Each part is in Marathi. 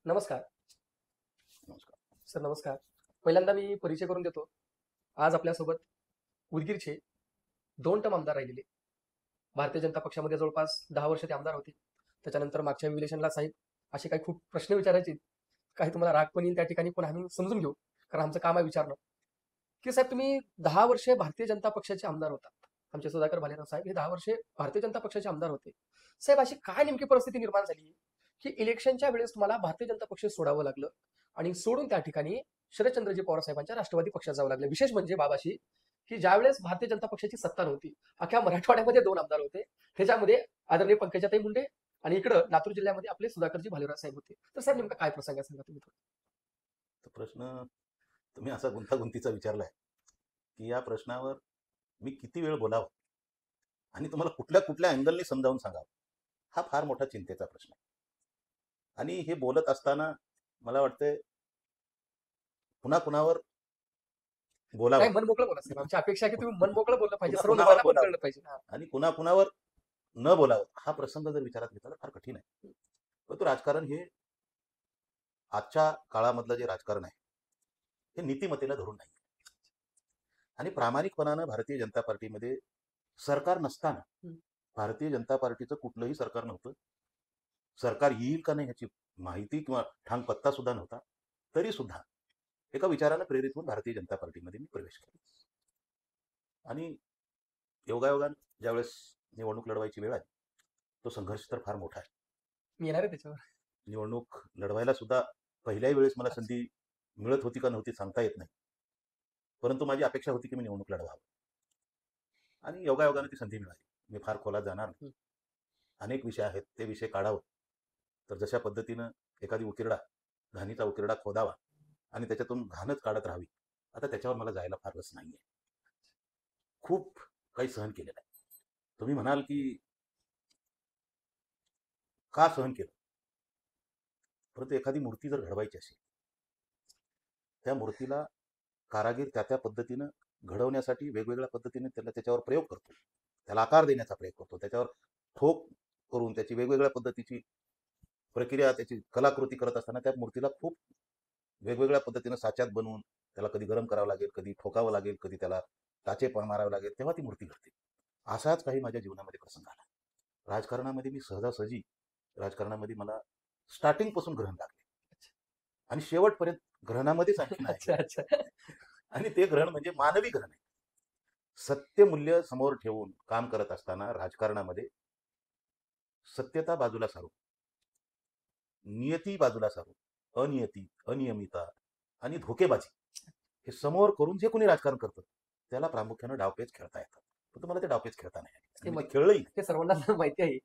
नमस्कार. नमस्कार. सर नमस्कार. पहिल्यांदा मी परिचय करून देतो. आज आपल्यासोबत उदगीरचे 2 टर्म आमदार राहिलेले. भारतीय जनता पक्षामध्ये जवळपास 10 वर्ष ते आमदार होते. त्याच्यानंतर मागच्या इलेक्शनला साहेब असे काही खूप प्रश्न विचारायचे. काही तुम्हाला राग पण येईल त्या ठिकाणी, पण आम्ही समजून घेऊ. कारण आमचं काम आहे विचारणं, की साहेब तुम्ही 10 वर्षे भारतीय जनता पक्षाचे आमदार होतात. आमचे सुधाकर भालेराव साहेब हे 10 वर्षे भारतीय जनता पक्षाचे आमदार होते. साहेब अशी काय नेमकी परिस्थिती निर्माण झाली, की इलेक्शनच्या वेळेस तुम्हाला भारतीय जनता पक्ष सोडावं लागलं आणि सोडून त्या ठिकाणी शरदचंद्रजी पवार साहेबांच्या राष्ट्रवादी पक्षात जावं लागलं. विशेष म्हणजे बाबाशी, की ज्यावेळेस भारतीय जनता पक्षाची सत्ता नव्हती, अख्ख्या मराठवाड्यामध्ये 2 आमदार होते. त्याच्यामध्ये आदरणीय पंकजाताई मुंडे आणि इकडं लातूर जिल्ह्यामध्ये आपले सुधाकरजी भालेराव साहेब होते. तर साहेब नेमका काय प्रसंग आहे सांगा तुम्ही थोडं. तो प्रश्न तुम्ही असा गुंतागुंतीचा विचारलाय की या प्रश्नावर मी किती वेळ बोलावं आणि तुम्हाला कुठल्या कुठल्या अँगलने समजावून सांगावं, हा फार मोठा चिंतेचा प्रश्न आहे. आणि हे बोलत असताना मला वाटतंय पुन्हा कुणावर नाही बोलावं, मन मोकळं बोला साहेब. आमची अपेक्षा आहे की तुम्ही मन मोकळं बोललं पाहिजे. पुन्हा सर्व कुणावर लोकांना पण बोलावं कळलं पाहिजे. हां. आणि पुन्हा कुणावर न बोलावं, हा प्रसंग जर विचारात घेतला तर फार कठीण आहे. परंतु राजकारण हे आजच्या काळामधलं जे राजकारण आहे हे नीतिमत्तेला धरून नाही. आणि प्रामाणिकपणानं भारतीय जनता पार्टीमध्ये सरकार नसताना, हं. भारतीय जनता पार्टीचं कुठलंही सरकार नव्हतं. सरकार येईल का नाही ह्याची माहिती किंवा ठाम पत्ता सुद्धा नव्हता. तरी सुद्धा एका विचारानं प्रेरित होऊन भारतीय जनता पार्टीमध्ये मी प्रवेश केला. आणि योगायोगानं ज्यावेळेस निवडणूक लढवायची वेळ आली, तो संघर्ष तर फार मोठा आहे. मी येणार आहे त्याच्यावर. निवडणूक लढवायला सुद्धा पहिल्याही वेळेस मला संधी मिळत होती का नव्हती सांगता येत नाही. परंतु माझी अपेक्षा होती की मी निवडणूक लढवावं आणि योगायोगानं ती संधी मिळाली. मी फार खोलात जाणार नाही. अनेक विषय आहेत, ते विषय काढावं तर जशा पद्धतीनं एखादी उकिरडा, घाणीचा उकिरडा खोदावा आणि त्याच्यातून घाणच काढत राहावी, आता त्याच्यावर मला जायला फार रस नाहीये. खूप काही सहन केलेलं आहे. तुम्ही म्हणाल की का सहन केलं, परंतु एखादी मूर्ती जर घडवायची असेल, त्या मूर्तीला कारागीर त्या त्या पद्धतीनं घडवण्यासाठी वेगवेगळ्या पद्धतीने त्याच्यावर प्रयोग करतो, त्याला आकार देण्याचा प्रयोग करतो, त्याच्यावर ठोक करून त्याची वेगवेगळ्या पद्धतीची प्रक्रिया, त्याची कलाकृती करत असताना त्या मूर्तीला खूप वेगवेगळ्या पद्धतीनं साच्यात बनवून त्याला कधी गरम करावं लागेल, कधी ठोकावं लागेल, कधी त्याला टाचे मारावे लागेल, तेव्हा ती मूर्ती घडते. असाच काही माझ्या जीवनामध्ये प्रसंग आला. राजकारणामध्ये मी सहजासहजी राजकारणामध्ये मला स्टार्टिंग पासून ग्रहण लागले आणि शेवटपर्यंत ग्रहणामध्येच आणखी अच्छा, आहे. अच्छा. आणि ते ग्रहण म्हणजे मानवी ग्रहण आहे. सत्यमूल्य समोर ठेवून काम करत असताना राजकारणामध्ये सत्यता बाजूला सारून, नियती बाजूला सारून अनियती, अनियमितता आणि धोकेबाजी हे समोर करून जे कोणी राजकारण करतं त्याला प्रामुख्यानं डावपेच खेळता येतात. पण तुम्हाला ते डावपेच खेळता नाही आले. ते आणि मी मग ते खेळलंही. ते सर्वांना माहिती आहे.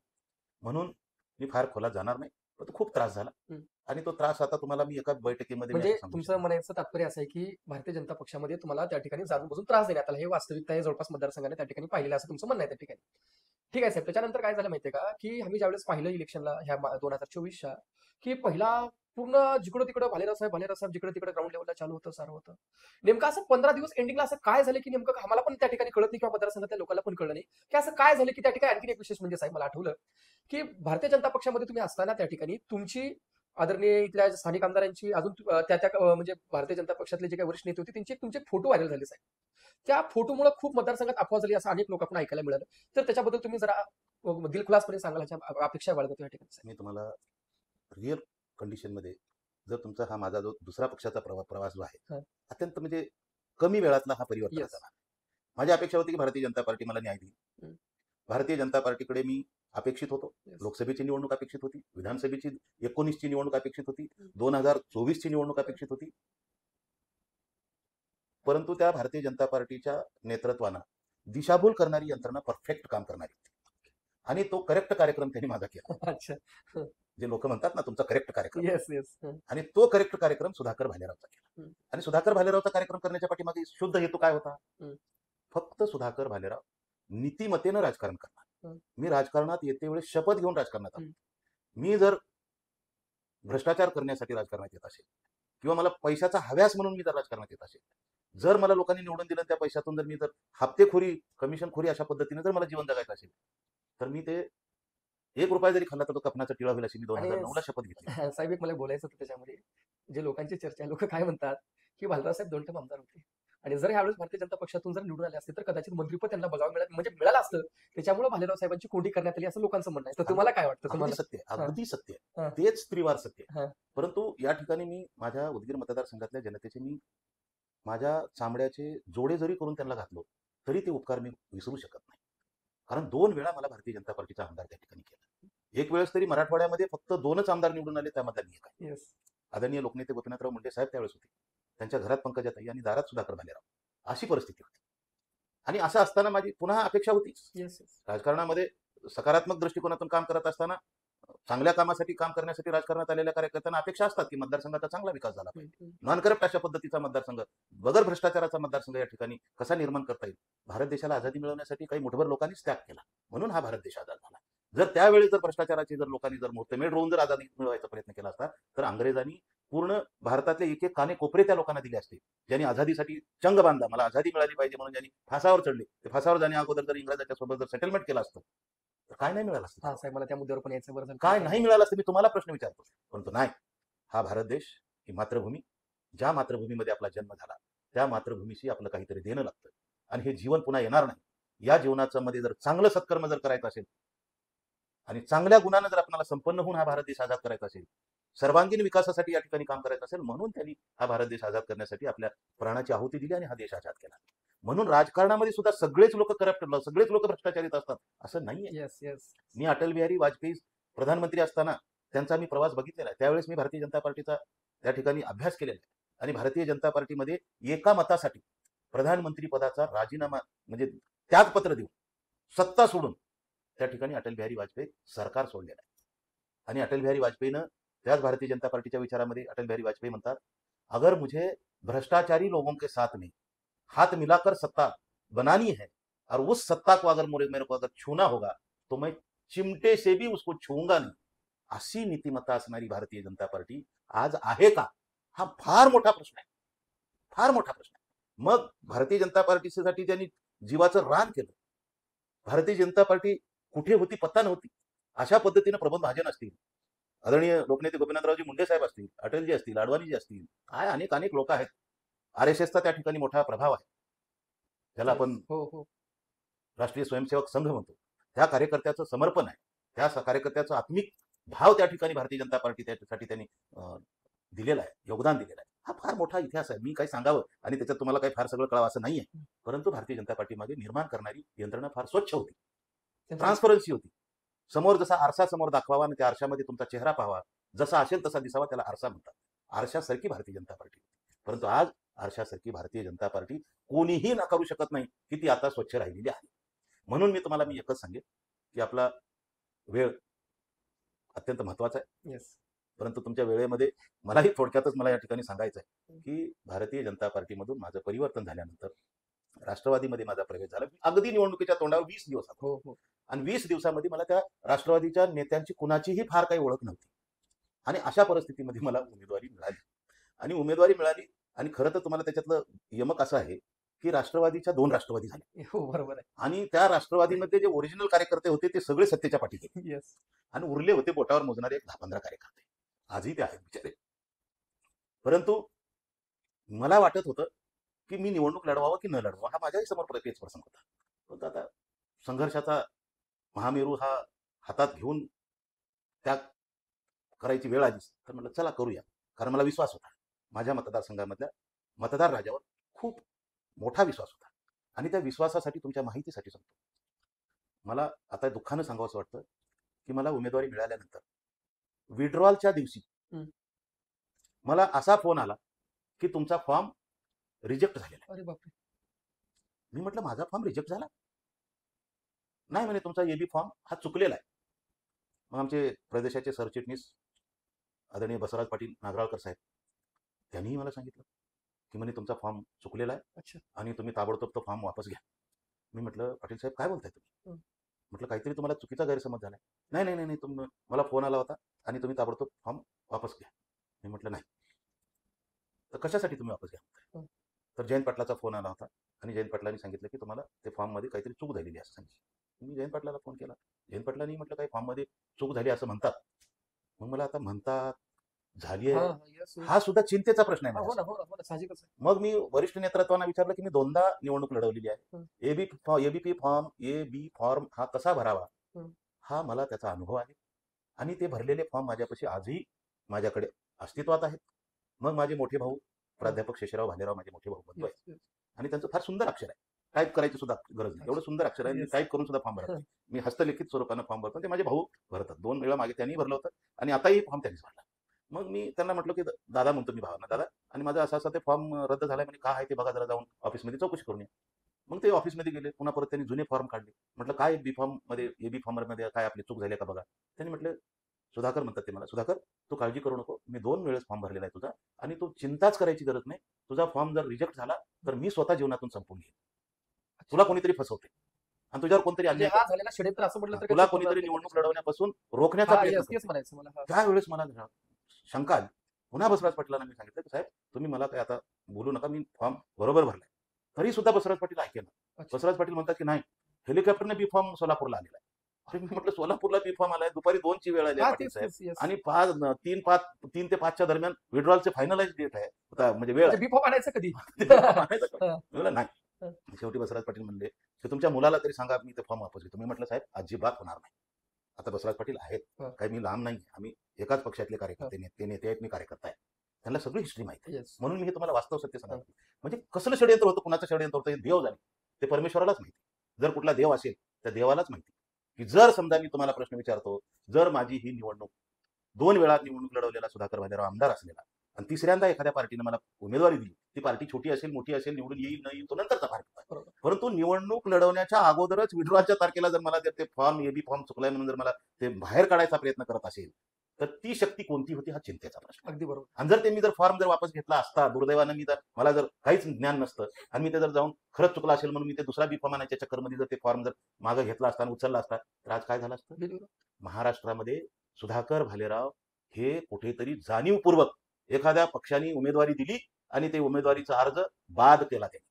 म्हणून मी फार खोलात जाणार नाही. पण खूप त्रास झाला. हं. आणि तो त्रास आता तुम्हाला मी एका बैठकीमध्ये मी म्हणजे असं सांगू तुमचं शकतो. म्हणायचं तात्पर्य असं आहे, की भारतीय जनता पक्षामध्ये तुम्हाला त्या ठिकाणी जाणून बसून त्रास देण्यात आला. हे वास्तविकता आहे. जवळपास मतदारसंघाने त्या ठिकाणी पाहिलेलं असं तुमचं म्हणणं आहे त्या ठिकाणी. ठीक आहे साहेब. त्याच्यानंतर काय झालं माहितीये का, की आम्ही ज्यावेळेस पाहिलं इलेक्शनला ह्या 2024च्या, की पहिला पूर्ण जिकडं-तिकडं भालेराव साहेब जिकडं-तिकडं ग्राउंड लेव्हलला चालू होतं, सारं होतं. नेमकं असं 15 दिवस एंडिंगला असं काय झालं, की नेमकं आम्हाला पण त्या ठिकाणी कळत नाही किंवा मतदारसंघातल्या लोकांना पण कळलं नाही, की असं काय झालं, की त्या ठिकाणी आणखीन एक विशेष म्हणजे साहेब मला आठवलं, की भारतीय जनता पक्षामध्ये तुम्ही असताना त्या ठिकाणी तुमची आदरणीय इथल्या स्थानिक आमदारांची अजून म्हणजे भारतीय जनता पक्षातले जे काही वरिष्ठ नेते होते त्यांचे तुमचे फोटो व्हायरल झाले साहेब. त्या फोटोमुळे खूप मतदारसंघात अफवा झाली असं अनेक लोकांना ऐकायला मिळालं. तर त्याच्याबद्दल तुम्ही जरा दिलखुलासपणे सांगाल याच्या अपेक्षा बाळगतो या ठिकाणी साहेब. मी तुम्हाला रिअल कंडिशनमध्ये जर तुमचा हा माझा जो दुसरा पक्षाचा प्रवास जो आहे, हां. अत्यंत म्हणजे कमी वेळातला हा परिवर्तनाचा येस. भाग. माझी अपेक्षा होती की भारतीय जनता पार्टी मला न्याय देईल. हं. भारतीय जनता पार्टीकडे मी अपेक्षित होतो. येस. लोकसभेची निवडणूक अपेक्षित होती, विधानसभेची 19ची निवडणूक अपेक्षित होती, हं. 2024ची निवडणूक अपेक्षित होती. परंतु त्या भारतीय जनता पार्टीच्या नेतृत्वानं दिशाभूल करणारी यंत्रणा परफेक्ट काम करणारी होती. आणि तो करेक्ट कार्यक्रम त्यांनी माझा केला. अच्छा. हं. जे लोक म्हणतात ना तुमचा करेक्ट कार्यक्रम, येस, येस. हं. आणि तो करेक्ट कार्यक्रम सुधाकर भालेरावचा केला. हं. आणि सुधाकर भालेरावचा कार्यक्रम करण्याच्या पाठीमागे शुद्ध हेतू काय होता? हं. फक्त सुधाकर भालेराव नीतिमत्तेनं राजकारण करणार. हं. मी राजकारणात येते वेळेस शपथ घेऊन राजकारणात आलो. हं. मी जर भ्रष्टाचार करण्यासाठी राजकारणात येत असेल किंवा मला पैशाचा हव्यास म्हणून मी जर राजकारणात येत असेल, जर मला लोकांनी निवडून दिलं त्या पैशातून जर मी जर हप्तेखोरी, कमिशनखोरी अशा पद्धतीने जर मला जीवन जगायचं असेल, तर मी ते ₹1 जरी खाल्ला तर तो कफनाचा टिळा होईल अशी मी आणि 2009ला शपथ घेतली. साहेब एक मला बोलायचं होतं त्याच्यामध्ये. जे लोकांची चर्चा आहे, लोकं काय म्हणतात, की भालराव साहेब 2 टर्म आमदार होते आणि जर ह्यावेळेस भारतीय जनता पक्षातून जर निवडून आले असते, तर कदाचित मंत्रिपद त्यांना बघावं म्हणजे मिळालं असतं. त्याच्यामुळे भालेराव साहेबांची कोंडी करण्यात आली असं लोकांचं म्हणणं आहे. तर तुम्हाला काय वाटतं? अगदी तुम्हाला सत्य आहे, हां, अगदी सत्य आहे. हां, तेच त्रिवार सत्य आहे. हां. परंतु या ठिकाणी मी माझ्या उदगीर मतदारसंघातल्या जनतेचे मी माझ्या चामड्याचे जोडे जरी करून त्यांना घातलो, तरी ते उपकार मी विसरू शकत नाही. कारण 2 वेळा मला भारतीय जनता पार्टीचा आमदार त्या ठिकाणी केला. एक वेळेस तरी मराठवाड्यामध्ये फक्त 2च आमदार निवडून आले, त्यामधला मी एक आहे. येस, आदरणीय लोकनेते गोपीनाथराव मुंडे साहेब त्यावेळेस होते. त्यांच्या घरात पंकजाताई आणि दारात सुधाकर भालेराव. अशी परिस्थिती होती. आणि असं असताना माझी पुन्हा अपेक्षा होतीच. Yes, yes. राजकारणामध्ये सकारात्मक दृष्टिकोनातून काम करत असताना चांगल्या कामासाठी काम करण्यासाठी राजकारणात आलेल्या कार्यकर्त्यांना अपेक्षा असतात की मतदारसंघाचा चांगला विकास झाला पाहिजे. हं, हं. नॉन करप्ट अशा पद्धतीचा मतदारसंघ, बगर भ्रष्टाचाराचा मतदारसंघ या ठिकाणी कसा निर्माण करता येईल. भारत देशाला आझादी मिळवण्यासाठी काही मुठभर लोकांनीच त्याग केला, म्हणून हा भारत देश आझाद झाला. जर त्यावेळी जर भ्रष्टाचाराची जर लोकांनी जर मुहूर्तमेढ रोवून जर आझादी मिळवायचा प्रयत्न केला असता, तर अंग्रेजांनी पूर्ण भारतातले एक एक काने कोपरे त्या लोकांना दिले असते, ज्यांनी आझादीसाठी चंग बांधला, मला आझादी मिळाली पाहिजे म्हणून ज्यांनी फासावर चढले. ते फासावर जाण्या अगोदर जर इंग्रजाच्या सोबत जर सेटलमेंट केलं असतं, तर काय नाही मिळालं असतं. हां, साहेब मला त्या मुद्द्यावर पण यायचं बरं झालं. काय नाही मिळालं असतं मी तुम्हाला प्रश्न विचारतो. परंतु नाही, हा भारत देश, ही मातृभूमी, ज्या मातृभूमीमध्ये आपला जन्म झाला, त्या मातृभूमीशी आपलं काहीतरी देणं लागतं. आणि हे जीवन पुन्हा येणार नाही. या जीवनाचं मध्ये जर चांगलं सत्कर्म जर करायचं असेल आणि चांगल्या गुणानं जर आपल्याला संपन्न होऊन हा भारत देश आझाद करायचा असेल, सर्वांगीण विकासासाठी या ठिकाणी काम करायचं असेल, म्हणून त्यांनी हा भारत देश आझाद करण्यासाठी आपल्या प्राणाची आहुती दिली आणि हा देश आझाद केला. म्हणून राजकारणामध्ये सुद्धा सगळेच लोक करप्ट, सगळेच लोक भ्रष्टाचारित असतात असं नाहीये. Yes, yes. मी अटल बिहारी वाजपेयी प्रधानमंत्री असताना त्यांचा मी प्रवास बघितलेला आहे. त्यावेळेस मी भारतीय जनता पार्टीचा त्या ठिकाणी अभ्यास केलेला आहे. आणि भारतीय जनता पार्टीमध्ये एका मतासाठी प्रधानमंत्री पदाचा राजीनामा म्हणजे त्यागपत्र देऊन सत्ता सोडून त्या ठिकाणी अटल बिहारी वाजपेयी सरकार सोडलेलं आहे. आणि अटल बिहारी वाजपेयीनं त्याच भारतीय जनता पार्टीच्या विचारामध्ये अटल बिहारी वाजपेयी म्हणतात, अगर मुझे भ्रष्टाचारी लोगों के साथ में हाथ मिलाकर सत्ता बनानी है और उस सत्ता को अगर मेरे को अगर छूना होगा तो मैं चिमटे से भी उसको छूंगा नहीं, अशी नीतिमत्ता असणारी भारतीय जनता पार्टी आज आहे का? हा फार मोठा प्रश्न आहे, फार मोठा प्रश्न आहे. मग भारतीय जनता पार्टीसाठी ज्यांनी जीवाचं रान केलं, भारतीय जनता पार्टी कुठे होती पत्ता नव्हती, अशा पद्धतीनं प्रबोध महाजन असतील, आदरणीय लोकनेते गोपीनाथरावजी मुंडे साहेब असतील, अटलजी असतील, अडवाणीजी असतील, काय अनेक अनेक लोक आहेत. RSSचा त्या ठिकाणी मोठा प्रभाव आहे, ज्याला आपण हो, हो. राष्ट्रीय स्वयंसेवक संघ म्हणतो. त्या कार्यकर्त्याचं समर्पण आहे, त्या कार्यकर्त्याचं आत्मिक भाव त्या ठिकाणी भारतीय जनता पार्टी त्यासाठी त्यांनी दिलेला आहे, योगदान दिलेलं आहे. हा फार मोठा इतिहास आहे. मी काही सांगावं आणि त्याच्यात तुम्हाला काही फार सगळं कळावं असं नाहीये. परंतु भारतीय जनता पार्टीमागे निर्माण करणारी यंत्रणा फार स्वच्छ होती, त्यांचं ट्रान्सपरन्सी होती. समोर जसा आरसा समोर दाखवावा आणि त्या आरशामध्ये तुमचा चेहरा पाहावा, जसा असेल तसा दिसावा, त्याला आरसा म्हणतात. आरशासारखी भारतीय जनता पार्टी. परंतु आज आरशासारखी भारतीय जनता पार्टी कोणीही नाकारू शकत नाही की ती आता स्वच्छ राहिलेली आहे. म्हणून मी तुम्हाला एकच सांगेन की आपला वेळ अत्यंत महत्वाचा आहे. येस. परंतु तुमच्या वेळेमध्ये मलाही थोडक्यातच मला या ठिकाणी सांगायचं आहे की भारतीय जनता पार्टीमधून माझं परिवर्तन झाल्यानंतर राष्ट्रवादीमध्ये माझा प्रवेश झाला. अगदी निवडणुकीच्या तोंडावर 20 दिवस होते. हो, हो. आणि 20 दिवसामध्ये मला त्या राष्ट्रवादीच्या नेत्यांची कुणाचीही फार काही ओळख नव्हती. आणि अशा परिस्थितीमध्ये मला उमेदवारी मिळाली. आणि उमेदवारी मिळाली आणि खरं तर तुम्हाला त्याच्यातलं यमक असं आहे की राष्ट्रवादीच्या 2 राष्ट्रवादी झाले. हो, बरोबर आहे. आणि त्या राष्ट्रवादीमध्ये जे ओरिजिनल कार्यकर्ते होते ते सगळे सत्तेच्या पाठी गेले. येस. आणि उरले होते बोटावर मोजणारे 10-15 कार्यकर्ते. आजही ते आहेत बिचारे. परंतु मला वाटत होतं की मी निवडणूक लढवावं की न लढवावं, हा माझ्याही समोर तेच प्रसंग होता. पण आता संघर्षाचा महामेरू हा हातात घेऊन त्या करायची वेळ आलीच, तर म्हटलं चला करूया. कारण मला विश्वास होता माझ्या मतदारसंघामधल्या मतदार राजावर खूप मोठा विश्वास होता. आणि त्या विश्वासासाठी तुमच्या माहितीसाठी सांगतो, मला आता दुःखानं सांगावंसं वाटतं की मला उमेदवारी मिळाल्यानंतर विड्रॉलच्या दिवशी हं. मला असा फोन आला की तुमचा फॉर्म रिजेक्ट झालेला आहे. अरे बापरे! मी म्हटलं माझा फॉर्म रिजेक्ट झाला? नाही म्हणे, तुमचा एबी फॉर्म हा चुकलेला आहे. मग आमचे प्रदेशाचे सरचिटणीस आदरणीय बसवराज पाटील नागराळकर साहेब, त्यांनीही मला सांगितलं की म्हणे तुमचा फॉर्म चुकलेला आहे अच्छा. आणि तुम्ही ताबडतोब तो फॉर्म वापस घ्या. मी म्हटलं पाटील साहेब काय बोलताय तुम्ही? हं. म्हटलं काहीतरी तुम्हाला चुकीचा गैरसमज झालाय. नाही नाही नाही नाही, मला फोन आला होता आणि तुम्ही ताबडतोब फॉर्म वापस घ्या. मी म्हटलं नाही. तर कशासाठी तुम्ही वापस घ्या म्हणताय? हं. तर जयंत पाटलाचा फोन आला होता आणि जयंत पाटलांनी सांगितलं की तुम्हाला ते फॉर्ममध्ये काहीतरी चूक झालेली आहे असं सांगितलं. मी जयंत पाटलाला फोन केला. जयंत पाटलांनी म्हटलं काही फॉर्ममध्ये चूक झाली असं म्हणतात. मग मला आता म्हणतात झाली हा आहे, येस हा सुद्धा चिंतेचा प्रश्न आहे हो माझ्यासाठी. ना हो ना हो ना साहजिकच आहे. मग मी वरिष्ठ नेतृत्वांना विचारलं की मी 2दा निवडणूक लढवलेली आहे. हं, एबीपी फॉर्म फॉर्म हा कसा भरावा हं. हा मला त्याचा अनुभव आहे. आणि ते भरलेले फॉर्म माझ्यापाशी आजही माझ्याकडे अस्तित्वात आहेत. मग माझे मोठे भाऊ प्राध्यापक शेषराव भालेराव माझे मोठे भाऊ बंधू येस आहेत. येस आणि त्यांचं फार सुंदर अक्षर आहे. टाईप करायची सुद्धा गरज नाही. एवढं सुंदर अक्षर आहे. मी येस टाईप करून सुद्धा फॉर्म भरत नाही. मी हस्तलिखित स्वरूपानं फॉर्म भरतो. ते माझे भाऊ भरतात. 2 वेळा मागे त्यांनी भरलं होतं आणि आताही फॉर्म त्यांनीच भरला. मग मी त्यांना म्हटलं की दादा म्हणतो मी भावांना, दादा आणि माझा असा ते फॉर्म रद्द झालाय म्हणजे काय आहे ते बघा जरा जाऊन ऑफिसमध्ये चौकशी करून या. मग ते ऑफिसमध्ये गेले. पुन्हा परत त्यांनी जुने फॉर्म काढले. म्हटलं काय बी फॉर्म मध्ये एबी फॉर्म मध्ये काय आपली चूक झाली का बघा. त्यांनी म्हटलं सुधाकर म्हणतात ते मला, सुधाकर तू काळजी करू नको. मी 2 वेळेस फॉर्म भरलेला आहे तुझा आणि तू चिंताच करायची गरज नाही. तुझा फॉर्म जर रिजेक्ट झाला तर मी स्वतः जीवनातून संपून घेईन. तुला कोणीतरी फसवते आणि तुझ्यावर कोणतरी म्हणजे अन्याय हा करते. झालेला षडयंत्र असं म्हटलं तर तुला काही चूक कोणीतरी नाही. निवडणूक लढवण्यापासून रोखण्याचा हा प्रयत्न येस करते. तेच म्हणायचं मला हा. त्यावेळेस मला शंका आली. पुन्हा बसवराज पाटलांना मी सांगितलं की साहेब तुम्ही मला काय आता बोलू नका, मी फॉर्म बरोबर भरलाय. तरी सुद्धा बसवराज पाटील ऐकेना. अच्छा. बसवराज पाटील म्हणतात की नाही हेलिकॉप्टरने बी फॉर्म सोलापूरला आलेला आहे. अरे मी म्हटलं सोलापूरला बी फॉर्म आलाय, दुपारी 2ची वेळ आली हा आहे पाटील तेच साहेब तेच येस आणि 3 ते 5च्या दरम्यान विड्रॉलचे फायनलाइज डेट आहे. आता म्हणजे वेळ म्हणजे आहे. बी फॉर्म आणायचं कधी? ते फॉर्म आणायचं का? हा, मी म्हणलं नाही. हा. शेवटी बसवराज पाटील म्हणले की तुमच्या मुलाला तरी सांगा मी ते फॉर्म वापस घेतो. मी म्हटलं साहेब अजिबात होणार नाही. आता बसवराज पाटील आहेत, हा. काही मी लांब नाही. आम्ही एकाच पक्षातले कार्यकर्ते, नेते आहेत, मी कार्यकर्ता आहे. त्यांना सगळी हिस्ट्री माहिती आहे. येस म्हणून मी हे तुम्हाला वास्तव सत्य हा. सांगतो. म्हणजे कसलं षडयंत्र होतं, कुणाचं षडयंत्र होतं हे देव जाणे. ते परमेश्वरालाच माहिती. जर कुठला देव असेल त्या देवालाच माहिती की जर समजा मी तुम्हाला प्रश्न विचारतो, जर माझी ही निवडणूक 2 वेळा निवडणूक लढवलेला सुधाकर भालेराव आमदार असलेला आणि तिसऱ्यांदा एखाद्या पार्टीने मला उमेदवारी दिली, ती पार्टी छोटी असेल मोठी असेल निवडून येईल न येईल तो नंतरचा भाग होता. बरोबर परंतु निवडणूक लढवण्याच्या अगोदरच विड्रॉच्या तारखेला जर मला जर ते फॉर्म एबी फॉर्म चुकलाय म्हणून जर मला ते बाहेर काढायचा प्रयत्न करत असेल तर ती शक्ती कोणती होती हा चिंतेचा प्रश्न. अगदी बरोबर आणि जर मी जर फॉर्म जर वापस घेतला असता, दुर्दैवानं मी जर मला जर काहीच ज्ञान नसतं आणि मी ते जर जाऊन खरंच चुकला असेल म्हणून मी ते दुसरा बी फॉर्म आणायच्या चक्करमध्ये जर ते फॉर्म जर मागं घेतला असता आणि उचलला असता तर आज काय झालं असतं. बिलकुल महाराष्ट्रामध्ये सुधाकर भालेराव हे कुठेतरी जाणीवपूर्वक एखाद्या पक्षाने उमेदवारी दिली आणि ते उमेदवारीचा अर्ज बाद केला त्यांनी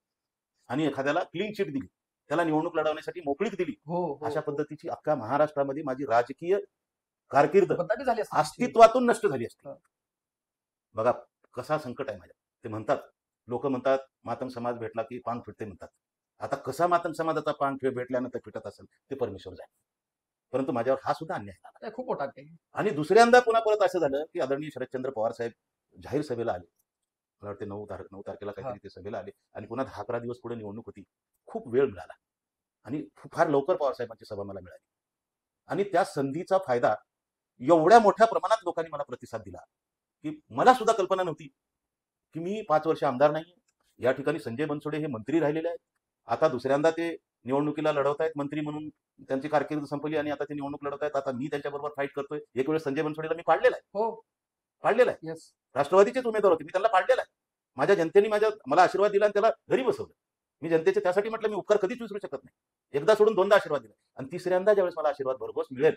आणि एखाद्याला क्लीन चिट दिली, त्याला निवडणूक लढवण्यासाठी मोकळीक दिली. हो अशा हो पद्धतीची अख्ख्या महाराष्ट्रामध्ये माझी राजकीय कारकीर्द बदनामी झाली असती. अस्तित्वातून नष्ट झाली असती. हा. बघा कसा संकट आहे माझ्या. ते म्हणतात, लोक म्हणतात मातंग समाज भेटला की पान फिटते म्हणतात. आता कसा मातंग समाजाचा पान भेटल्यानंतर फिटत असेल ते परमेश्वर जाणे. परंतु माझ्यावर हा सुद्धा अन्याय झाला. नाही, खूप मोठा आहे. आणि दुसऱ्यांदा पुन्हा परत असं झालं की आदरणीय शरदचंद्र पवार साहेब जाहीर सभेला आले. मला वाटते 9 तारखेला काहीतरी ते सभेला आले आणि पुन्हा 10-11 दिवस पुढे निवडणूक होती. खूप वेळ मिळाला आणि फार लवकर पवार साहेबांची सभा मला मिळाली आणि त्या संधीचा फायदा एवढ्या मोठ्या प्रमाणात लोकांनी मला प्रतिसाद दिला की मला सुद्धा कल्पना नव्हती की मी 5 वर्ष आमदार नाही. या ठिकाणी संजय बनसोडे हे मंत्री राहिलेले आहेत. आता दुसऱ्यांदा ते निवडणुकीला लढवत आहेत मंत्री म्हणून. त्यांची कारकीर्द संपली आणि आता ते निवडणूक लढवत आहेत. आता मी त्यांच्याबरोबर फाईट करतोय. एक वेळेस संजय बनसोडेला मी पाडलेला आहे. हो पाडलेला आहे. येस राष्ट्रवादीचेच उमेदवार होते, मी त्यांना पाडलेला आहे. माझ्या जनतेने मला आशीर्वाद दिला आणि त्याला घरी बसवलं. मी जनतेचे त्यासाठी म्हटलं मी उपकार कधीच विसरू शकत नाही. एकदा सोडून 2दा आशीर्वाद दिला आणि तिसऱ्यांदा ज्यावेळेस मला आशीर्वाद भरघोस मिळेल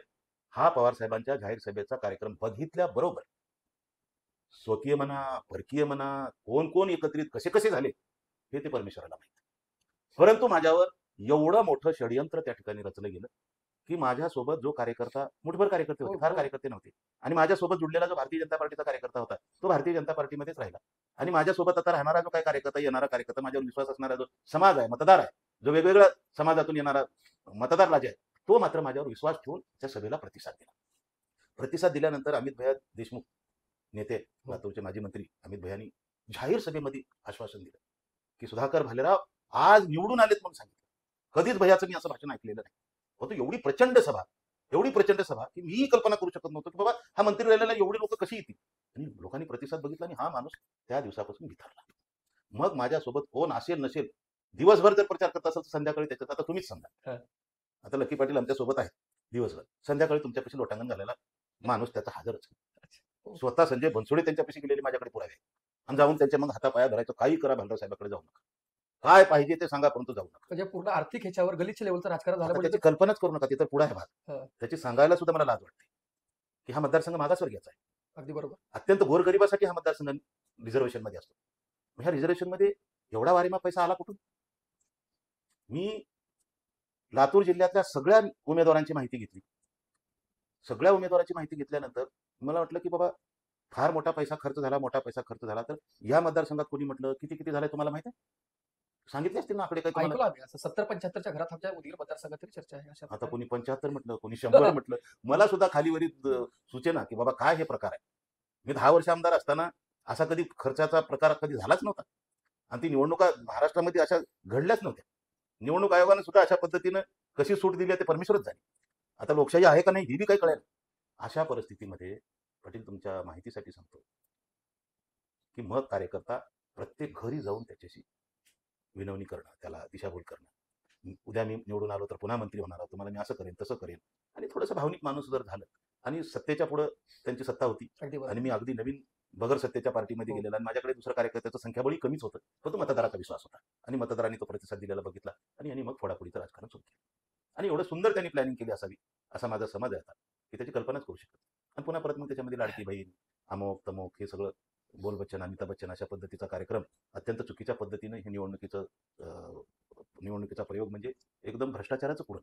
हा पवार साहेबांच्या जाहीर सभेचा कार्यक्रम बघितल्याबरोबर स्वकीय म्हणा परकीय म्हणा कोण कोण एकत्रित कसे कसे झाले हे ते परमेश्वराला माहिती. परंतु माझ्यावर एवढं मोठं षडयंत्र त्या ठिकाणी रचलं गेलं की माझ्यासोबत जो कार्यकर्ता, मुठभर कार्यकर्ते होते, फार कार्यकर्ते नव्हते, आणि माझ्यासोबत जुडलेला जो भारतीय जनता पार्टीचा कार्यकर्ता होता तो भारतीय जनता पार्टीमध्येच राहिला. आणि माझ्यासोबत आता राहणारा जो काही कार्यकर्ता, येणारा कार्यकर्ता, माझ्यावर विश्वास असणारा जो समाज आहे, मतदार आहे, जो वेगवेगळ्या समाजातून येणारा मतदार राजा आहे, तो मात्र माझ्यावर विश्वास ठेवून त्या सभेला प्रतिसाद दिला. प्रतिसाद दिल्यानंतर अमित भैया देशमुख नेते, लातूरचे माजी मंत्री अमित भैयांनी जाहीर सभेमध्ये आश्वासन दिलं की सुधाकर भालेराव आज निवडून आलेत म्हणून सांगितलं. कधीच भैयाचं मी असं भाषण ऐकलेलं नाही. होतं एवढी प्रचंड सभा की मी कल्पना करू शकत नव्हतो की बाबा हा मंत्री राहिलेला एवढी लोक कशी येतील. आणि लोकांनी प्रतिसाद बघितला आणि हा माणूस त्या दिवसापासून विथरला. मग माझ्यासोबत कोण असेल नसेल, दिवसभर जर प्रचार करत असेल तर संध्याकाळी त्याच्यात आता तुम्हीच सांगा. आता लकी पाटील आमच्या सोबत आहेत दिवसभर, संध्याकाळी तुमच्यापाशी लोटांगण घालायला माणूस त्याचा हजरच. स्वतः संजय बनसोडे त्यांच्यापाशी गेलेले माझ्याकडे पुरावे आणि जाऊन त्यांच्या मग हातापाया धरायचं, काही करा भालराव साहेबांकडे जाऊ नका, काय पाहिजे ते सांगा परंतु जाऊ नका. म्हणजे पूर्ण आर्थिक ह्याच्यावर गलिच्छ लेवलचं राजकारण झालं. त्याची कल्पनाच करू नका. तिथं पुढे आहे भाग, त्याची सांगायला सुद्धा मला लाज वाटते की हा मतदारसंघ मागासवर्गीयाचा आहे. अगदी बरोबर. अत्यंत गोरगरिबासाठी हा मतदारसंघ रिझर्वेशन मध्ये असतो. ह्या रिझर्वेशन मध्ये एवढा वारीमा पैसा आला कुठून? मी लातूर जिल्ह्यातल्या सगळ्या उमेदवारांची माहिती घेतली. सगळ्या उमेदवाराची माहिती घेतल्यानंतर मला वाटलं की बाबा फार मोठा पैसा खर्च झाला, मोठा पैसा खर्च झाला. तर या मतदारसंघात कोणी म्हटलं किती किती झालंय तुम्हाला माहिती आहे? सांगितले असतील ना आकडे काय तुम्हाला? ऐकलं आम्ही असं 70-75च्या घरात आमच्या उदगीर मतदारसंघात तरी चर्चा आहे अशा आता प्रकारे. कोणी 75 म्हटलं, कोणी 100 म्हटलं. मला सुद्धा खालीवरील सुचेना की बाबा काय हे प्रकार आहे. मी 10 वर्ष आमदार असताना असा कधी खर्चाचा प्रकार कधी झालाच नव्हता. आणि ती निवडणुका महाराष्ट्रामध्ये अशा घडल्याच नव्हत्या. निवडणूक आयोगाने सुद्धा अशा पद्धतीनं कशी सूट दिली आहे ते परमेश्वरच झाली. आता लोकशाही आहे का नाही हे बी काही कळेल. अशा परिस्थितीमध्ये पाटील तुमच्या माहितीसाठी सांगतो की मग कार्यकर्ता प्रत्येक घरी जाऊन त्याच्याशी विनवणी करणं, त्याला दिशाभूल करणं. उद्या मी निवडून आलो तर पुन्हा मंत्री होणार आहोत, तुम्हाला मी असं करेन तसं करेन. आणि थोडंसं भावनिक माणूस जर झालं आणि सत्तेच्या पुढं त्यांची सत्ता होती अगदी आणि बरोबर. मी अगदी नवीन बगर सत्तेच्या पार्टीमध्ये हो. गेलेला आणि माझ्याकडे दुसरं कार्यकर्त्याचं संख्याबळी कमीच होतं, परंतु मतदाराचा विश्वास होता आणि मतदारांनी तो प्रतिसाद दिलेला बघितला आणि यांनी मग फोडाफोडीचं राजकारण सुरू केलं. आणि एवढं सुंदर त्यांनी प्लॅनिंग केली असावी असा माझा समज आहे आता की त्याची कल्पनाच करू शकत. आणि पुन्हा परत मग त्याच्यामध्ये लाडकी बहीण, अमोक तमोक हे सगळं बोल बच्चन, अमिताभ बच्चन अशा पद्धतीचा कार्यक्रम अत्यंत चुकीच्या पद्धतीने हे निवडणुकीचा प्रयोग म्हणजे एकदम भ्रष्टाचाराचं पुढं.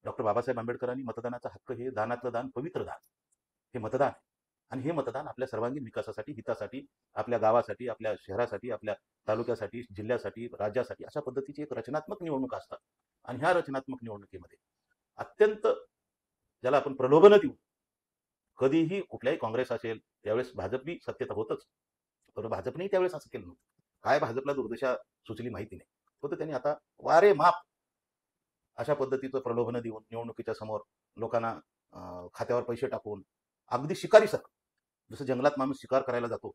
डॉक्टर बाबासाहेब आंबेडकरांनी मतदानाचा हक्क हे दानातलं दान, पवित्र दान, हे मतदान आहे. आणि हे मतदान आपल्या सर्वांगीण विकासासाठी, हितासाठी, आपल्या गावासाठी, आपल्या शहरासाठी, आपल्या तालुक्यासाठी, जिल्ह्यासाठी, राज्यासाठी अशा पद्धतीची एक रचनात्मक निवडणूक असतात. आणि ह्या रचनात्मक निवडणुकीमध्ये अत्यंत ज्याला आपण प्रलोभनं देऊ, कधीही कुठल्याही काँग्रेस असेल त्यावेळेस भाजप बी सत्तेत होतच, पण भाजपनेही त्यावेळेस असं केलं नव्हतं. काय भाजपला दुर्दशा सुचली माहिती नाही. फक्त त्यांनी आता वारे माप अशा पद्धतीचं प्रलोभनं देऊन निवडणुकीच्या समोर लोकांना खात्यावर पैसे टाकून अगदी शिकारीसारखं, जसं जंगलात माणूस शिकार करायला जातो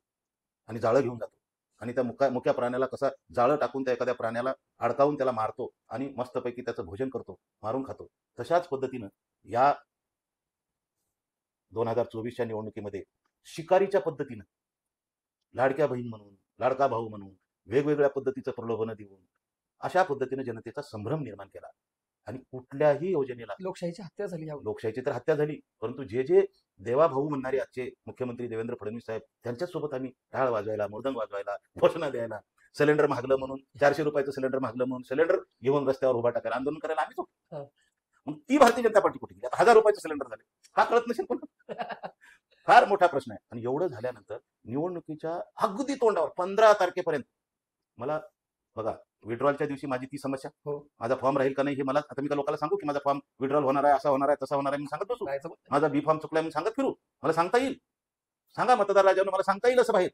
आणि जाळं घेऊन जातो आणि त्या मुक्या प्राण्याला कसा जाळं टाकून त्या एखाद्या प्राण्याला अडकावून त्याला मारतो आणि मस्तपैकी त्याचं भोजन करतो, मारून खातो, तशाच पद्धतीनं या 2024च्या निवडणुकीमध्ये शिकारीच्या पद्धतीनं लाडक्या बहीण म्हणून, लाडका भाऊ म्हणून वेगवेगळ्या पद्धतीचं प्रलोभनं देऊन अशा पद्धतीने जनतेचा संभ्रम निर्माण केला. आणि कुठल्याही योजनेला लोकशाहीची हत्या झाली यावर. लोकशाहीची तर हत्या झाली, परंतु जे जे देवाभाऊ म्हणणारे आजचे मुख्यमंत्री देवेंद्र फडणवीस साहेब त्यांच्यासोबत आम्ही टाळ वाजवायला, मृदंग वाजवायला, घोषणा द्यायला, सिलेंडर मागलं म्हणून 400 रुपयाचं सिलेंडर मागलं म्हणून सिलेंडर घेऊन रस्त्यावर उभा टाकायला, आंदोलन करायला आम्हीच होतो. हा. मग ती भारतीय जनता पार्टी कुठे गेली? आता 1000 रुपयाचे सिलेंडर झाले, हा कळत नसेल पण फार मोठा प्रश्न आहे. आणि एवढं झाल्यानंतर निवडणुकीच्या अगदी तोंडावर 15 तारखेपर्यंत मला बघा, विड्रॉलच्या दिवशी माझी ती समस्या, हो. माझा फॉर्म राहील का नाही हे मला, आता मी का लोकांना सांगू की माझा फॉर्म विड्रॉल होणार आहे, असा होणार आहे, तसा होणार आहे, मी सांगत बसू? जायचं पण. माझा बी फॉर्म चुकलाय म्हणून सांगत फिरू? मला सांगता येईल? सांगा मतदार राजानं, मला सांगता येईल असं बाहेर.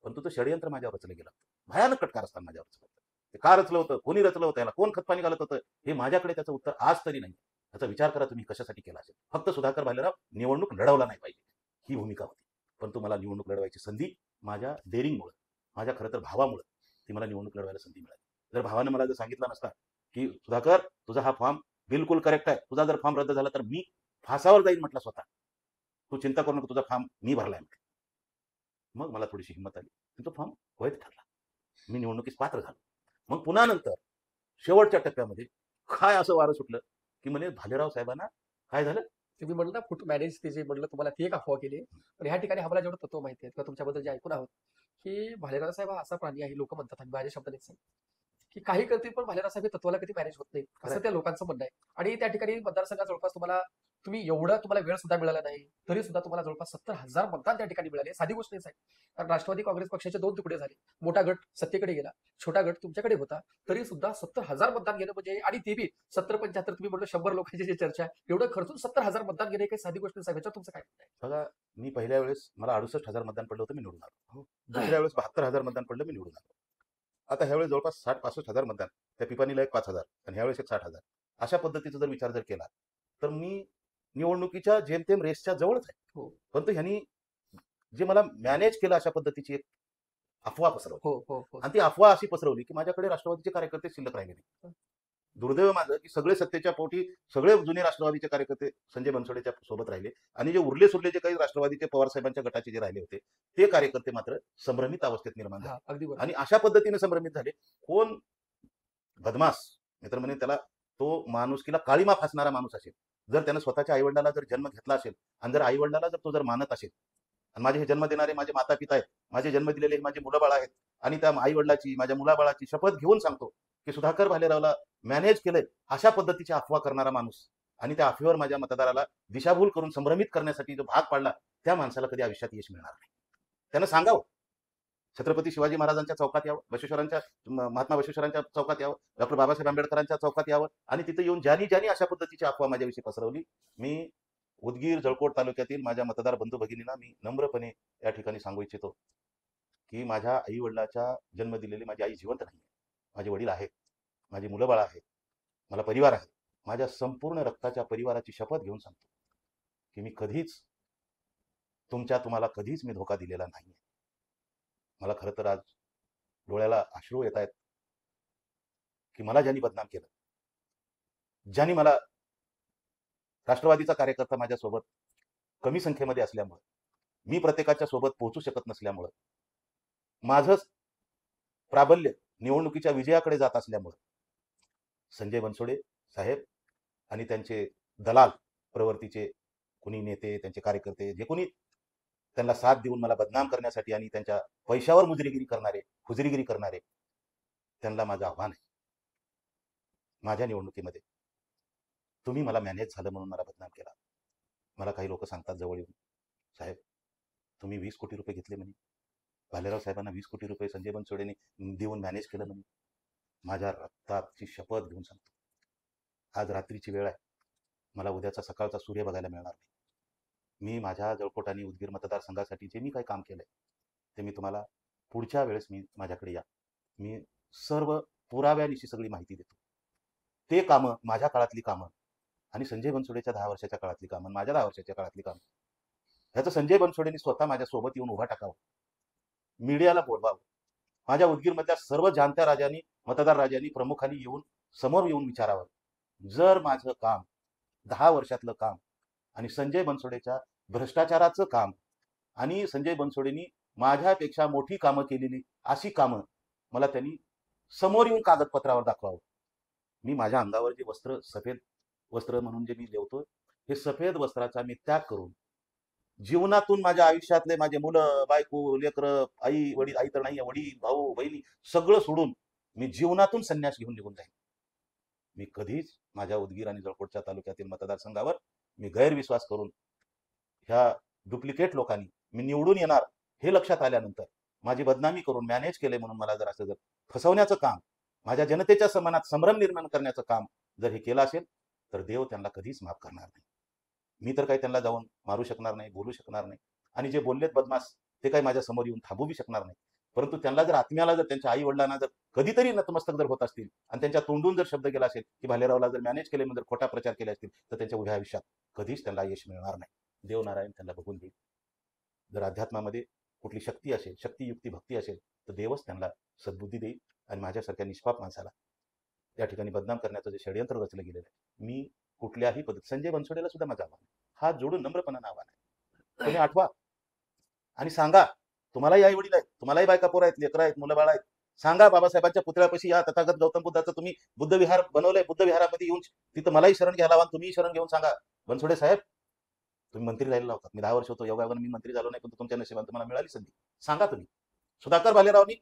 परंतु तो षडयंत्र माझ्यावर रचलं गेलं, भयानक कटकार असताना माझ्यावर रचलं होतं. ते का रचलं होतं, कोणी रचलं होतं, याला कोण खतपाणी घालत होतं, हे माझ्याकडे त्याचं उत्तर आज तरी नाही. त्याचा विचार करा तुम्ही कशासाठी केला असेल. फक्त सुधाकर भालेराव निवडणूक लढवला नाही पाहिजे ही भूमिका होती. परंतु मला निवडणूक लढवायची संधी माझ्या डेअरिंगमुळे, माझ्या खरं तर भावामुळे ती मला निवडणूक लढवायला संधी मिळाली. जर भावानं मला जर सांगितलं नसता की सुधाकर तुझा हा फॉर्म बिलकुल करेक्ट आहे, तुझा जर फॉर्म रद्द झाला तर मी फासावर जाईन म्हटलं स्वतः, तू चिंता करू नको, तुझा फॉर्म मी भरलाय म्हटलं, मग मला थोडीशी हिंमत आली आणि तो फॉर्म वैध ठरला, मी निवडणुकीस पात्र झालो. मग पुन्हा नंतर शेवटच्या टप्प्यामध्ये काय असं वारं सुटलं की म्हणे भालेराव साहेबांना काय झालं, तुम्ही म्हणलं ना फुट मॅनेज ते जे म्हणलं तुम्हाला ती एक अफवा केली. पण ह्या ठिकाणी आम्हाला जेवढं तत्व माहिती आहे किंवा तुमच्याबद्दल जे ऐकून आहोत की भालेराव साहेब हा असा प्राणी आहे, लोक म्हणतात, आम्ही माझ्या शब्दाने सांग की काही करतील पण भालेराव साहेब हे तत्वाला कधी मॅनेज होत नाही, असं Correct. त्या लोकांचं म्हणणं आहे. आणि त्या ठिकाणी मतदारसंघात जवळपास तुम्हाला वेळ सुद्धा मिळाला नाही, तरी सुद्धा तुम्हाला जवळपास 70,000 मतदान त्या ठिकाणी मिळाले. साधी गोष्ट नाही साहेब, कारण राष्ट्रवादी काँग्रेस पक्षाचे 2 तुकडे झाले, मोठा गट सत्तेकडे गेला, छोटा गट तुमच्याकडे होता, तरी सुद्धा 70,000 मतदान घेणं म्हणजे, आणि ते बी 70-75, तुम्ही म्हणलं 100 लोकांची जी चर्चा आहे, एवढं खर्चून 70,000 मतदान घेणे काही साधी गोष्ट नाही साहेब. याच्यावर तुमचं काय म्हणणं आहे? बघा, मी पहिल्या वेळेस मला 68,000 मतदान पडलं होतं, मी निवडून आलो. दुसऱ्या वेळेस 72,000 मतदान पडलं, मी निवडून आलो. आता ह्यावेळेस जवळपास 60-65,000 मतदान, त्या पिपाणीला एक 5,000 आणि ह्यावेळेस एक 60,000, अशा पद्धतीचा जर विचार जर केला तर मी निवडणुकीच्या जेमतेम रेसच्या जवळच आहे. हो. परंतु ह्यांनी जे मला मॅनेज केलं अशा पद्धतीची एक अफवा पसरवली, हो हो हो. आणि ती अफवा अशी पसरवली की माझ्याकडे राष्ट्रवादीचे कार्यकर्ते शिल्लक राहिले नाही. दुर्दैव माझं की सगळे सत्तेच्या पोटी सगळे जुने राष्ट्रवादीचे कार्यकर्ते संजय बनसोडेच्या सोबत राहिले आणि जे उरले सुरले जे काही राष्ट्रवादीचे पवार साहेबांच्या गटाचे जे राहिले होते ते कार्यकर्ते मात्र संभ्रमित अवस्थेत निर्माण झाले. हा, अगदी बरोबर. आणि अशा पद्धतीने संभ्रमित झाले. कोण बदमाश मित्र म्हणे त्याला, तो माणुसकीला काळीमा फासणारा माणूस असेल, जर त्यानं स्वतःच्या आईवडिलाला जर जन्म घेतला असेल आणि जर आईवडिलाला जर तो जर मानत असेल, आणि माझे हे जन्म देणारे माझे माता पिता आहेत, माझे जन्म दिलेले माझे मुलं बाळ आहेत, आणि त्या आईवडिलाची, माझ्या मुलाबाळाची शपथ घेऊन सांगतो की सुधाकर भालेरावला मॅनेज केलंय, अशा पद्धतीची अफवा करणारा माणूस आणि त्या अफवेवर माझ्या मतदाराला दिशाभूल करून संभ्रमित करण्यासाठी जो भाग पाडला, त्या माणसाला कधी आयुष्यात यश मिळणार नाही. त्यानं सांगावं, छत्रपती शिवाजी महाराजांच्या चौकात यावं, महात्मा बसवेश्वरांच्या चौकात यावं, डॉक्टर बाबासाहेब आंबेडकरांच्या चौकात यावं, आणि तिथं येऊन ज्यांनी ज्यांनी अशा पद्धतीची अफवा माझ्याविषयी पसरवली, मी उदगीर जळकोट तालुक्यातील माझ्या मतदार बंधू भगिनींना मी नम्रपणे या ठिकाणी सांगू इच्छितो की माझ्या आई वडिलाच्या जन्म दिलेली माझी आई जिवंत नाही, माझे वडील आहेत, माझी मुलं बाळ आहेत, मला परिवार आहे. माझ्या संपूर्ण रक्ताच्या परिवाराची शपथ घेऊन सांगतो की मी कधीच तुम्हाला कधीच मी धोका दिलेला नाही. मला खरं तर आज डोळ्याला अश्रू येत आहेत की मला ज्यांनी बदनाम केलं, ज्यांनी मला, राष्ट्रवादीचा कार्यकर्ता माझ्यासोबत कमी संख्येमध्ये असल्यामुळे, मी प्रत्येकाच्या सोबत पोहोचू शकत नसल्यामुळं, माझं प्राबल्य निवडणुकीच्या विजयाकडे जात असल्यामुळं संजय बनसोडे साहेब आणि त्यांचे दलाल प्रवृत्तीचे कुणी नेते, त्यांचे कार्यकर्ते, जे कोणी त्यांना साथ देऊन मला बदनाम करण्यासाठी आणि त्यांच्या पैशावर हुजरीगिरी करणारे, त्यांना माझं आव्हान आहे, माझ्या निवडणुकीमध्ये तुम्ही मला मॅनेज झालं म्हणून मला बदनाम केला. मला काही लोक सांगतात जवळ येऊन, साहेब तुम्ही 20 कोटी रुपये घेतले म्हणे, भालेराव साहेबांना 20 कोटी रुपये संजय बनसोडेने देऊन मॅनेज केलं म्हणे. माझ्या रक्ताची शपथ घेऊन सांगतो, आज रात्रीची वेळ आहे, मला उद्याचा सकाळचा सूर्य बघायला मिळणार नाही. मी माझ्या जळकोट आणि उदगीर मतदारसंघासाठी जे मी काही काम केलंय ते मी तुम्हाला पुढच्या वेळेस माझ्याकडे या, मी सर्व पुराव्यानिशी सगळी माहिती देतो. ते कामं, माझ्या काळातली कामं आणि संजय बनसोडेच्या 10 वर्षाच्या काळातली कामं, माझ्या 10 वर्षाच्या काळातली कामं, ह्याचं संजय बनसोडेंनी स्वतः माझ्या सोबत येऊन उभा टाकावं, मीडियाला बोलवावं. माझ्या उदगीरमधल्या सर्व जाणत्या राजांनी, मतदार राजांनी, प्रमुखांनी समोर येऊन विचारावं, जर माझं काम 10 वर्षातलं काम आणि संजय बनसोडेच्या भ्रष्टाचाराचं काम आणि संजय बनसोडेंनी माझ्यापेक्षा मोठी कामं केलेली अशी कामं मला त्यांनी समोर येऊन कागदपत्रावर दाखवावं. मी माझ्या अंगावर जे वस्त्र, सफेद वस्त्र म्हणून जे मी जेवतो, हे सफेद वस्त्राचा मी त्याग करून जीवनातून माझ्या आयुष्यातले माझे मुलं, बायको, लेकरं, आई वडील, आई तर नाही, वडील, भाऊ, बहिणी सगळं सोडून मी जीवनातून संन्यास घेऊन निघून जाईन. मी कधीच माझ्या उदगीर आणि जळकोटच्या तालुक्यातील मतदारसंघावर मी गैरविश्वास करून ह्या डुप्लिकेट लोकांनी मी निवडून येणार हे लक्षात आल्यानंतर माझी बदनामी करून मॅनेज केले म्हणून मला जर असं जर फसवण्याचं काम, माझ्या जनतेच्या मनात संभ्रम निर्माण करण्याचं काम जर हे केलं असेल तर देव त्यांना कधीच माफ करणार नाही. मी तर काही त्यांना जाऊन मारू शकणार नाही, बोलू शकणार नाही, आणि जे बोललेत बदमाश ते काही माझ्या समोर येऊन थांबू बी शकणार नाही. परंतु त्यांना जर आत्म्याला, जर त्यांच्या आई वडिलांना जर कधीतरी नतमस्तक जर होत असतील आणि त्यांच्या तोंडून जर शब्द गेला असेल की भालेरावला जर मॅनेज केले म्हणून जर खोटा प्रचार केले असतील तर त्यांच्या उभ्या आयुष्यात कधीच त्यांना यश मिळणार नाही. देव नारायण त्यांना बघून देईल. जर अध्यात्मामध्ये कुठली शक्ती असेल, शक्ती, युक्ती, भक्ती असेल तर देवच त्यांना सद्बुद्धी देईल. आणि माझ्यासारख्या निष्पाप माणसाला त्या ठिकाणी बदनाम करण्याचं जे षडयंत्र रचलं गेलेलं आहे, मी कुठल्याही पद्धत, संजय बनसोडेला सुद्धा माझं आव्हान, हात जोडून नम्रपणानं आव्हान आहे, तुम्ही आठवा आणि सांगा, तुम्हालाही आई वडील आहेत, तुम्हालाही बायका पोर आहेत, लेकरं आहेत, मुलं बाळ आहेत, सांगा बाबासाहेबांच्या पुतळ्यापाशी या तथागत गौतम बुद्धाचं तुम्ही बुद्ध विहार बनवलंय, बुद्ध विहारामध्ये येऊन तिथं मलाही शरण घ्यायला लावा, तुम्ही शरण घेऊन सांगा, बनसोडे साहेब तुम्ही मंत्री राहिलेला होता, मी 10 वर्ष होतो, योगायोगाने मी मंत्री झालो नाही, पण तुमच्या नशिबाने तुम्हाला मिळाली संधी. सांगा तुम्ही सुधाकर भालेरावनी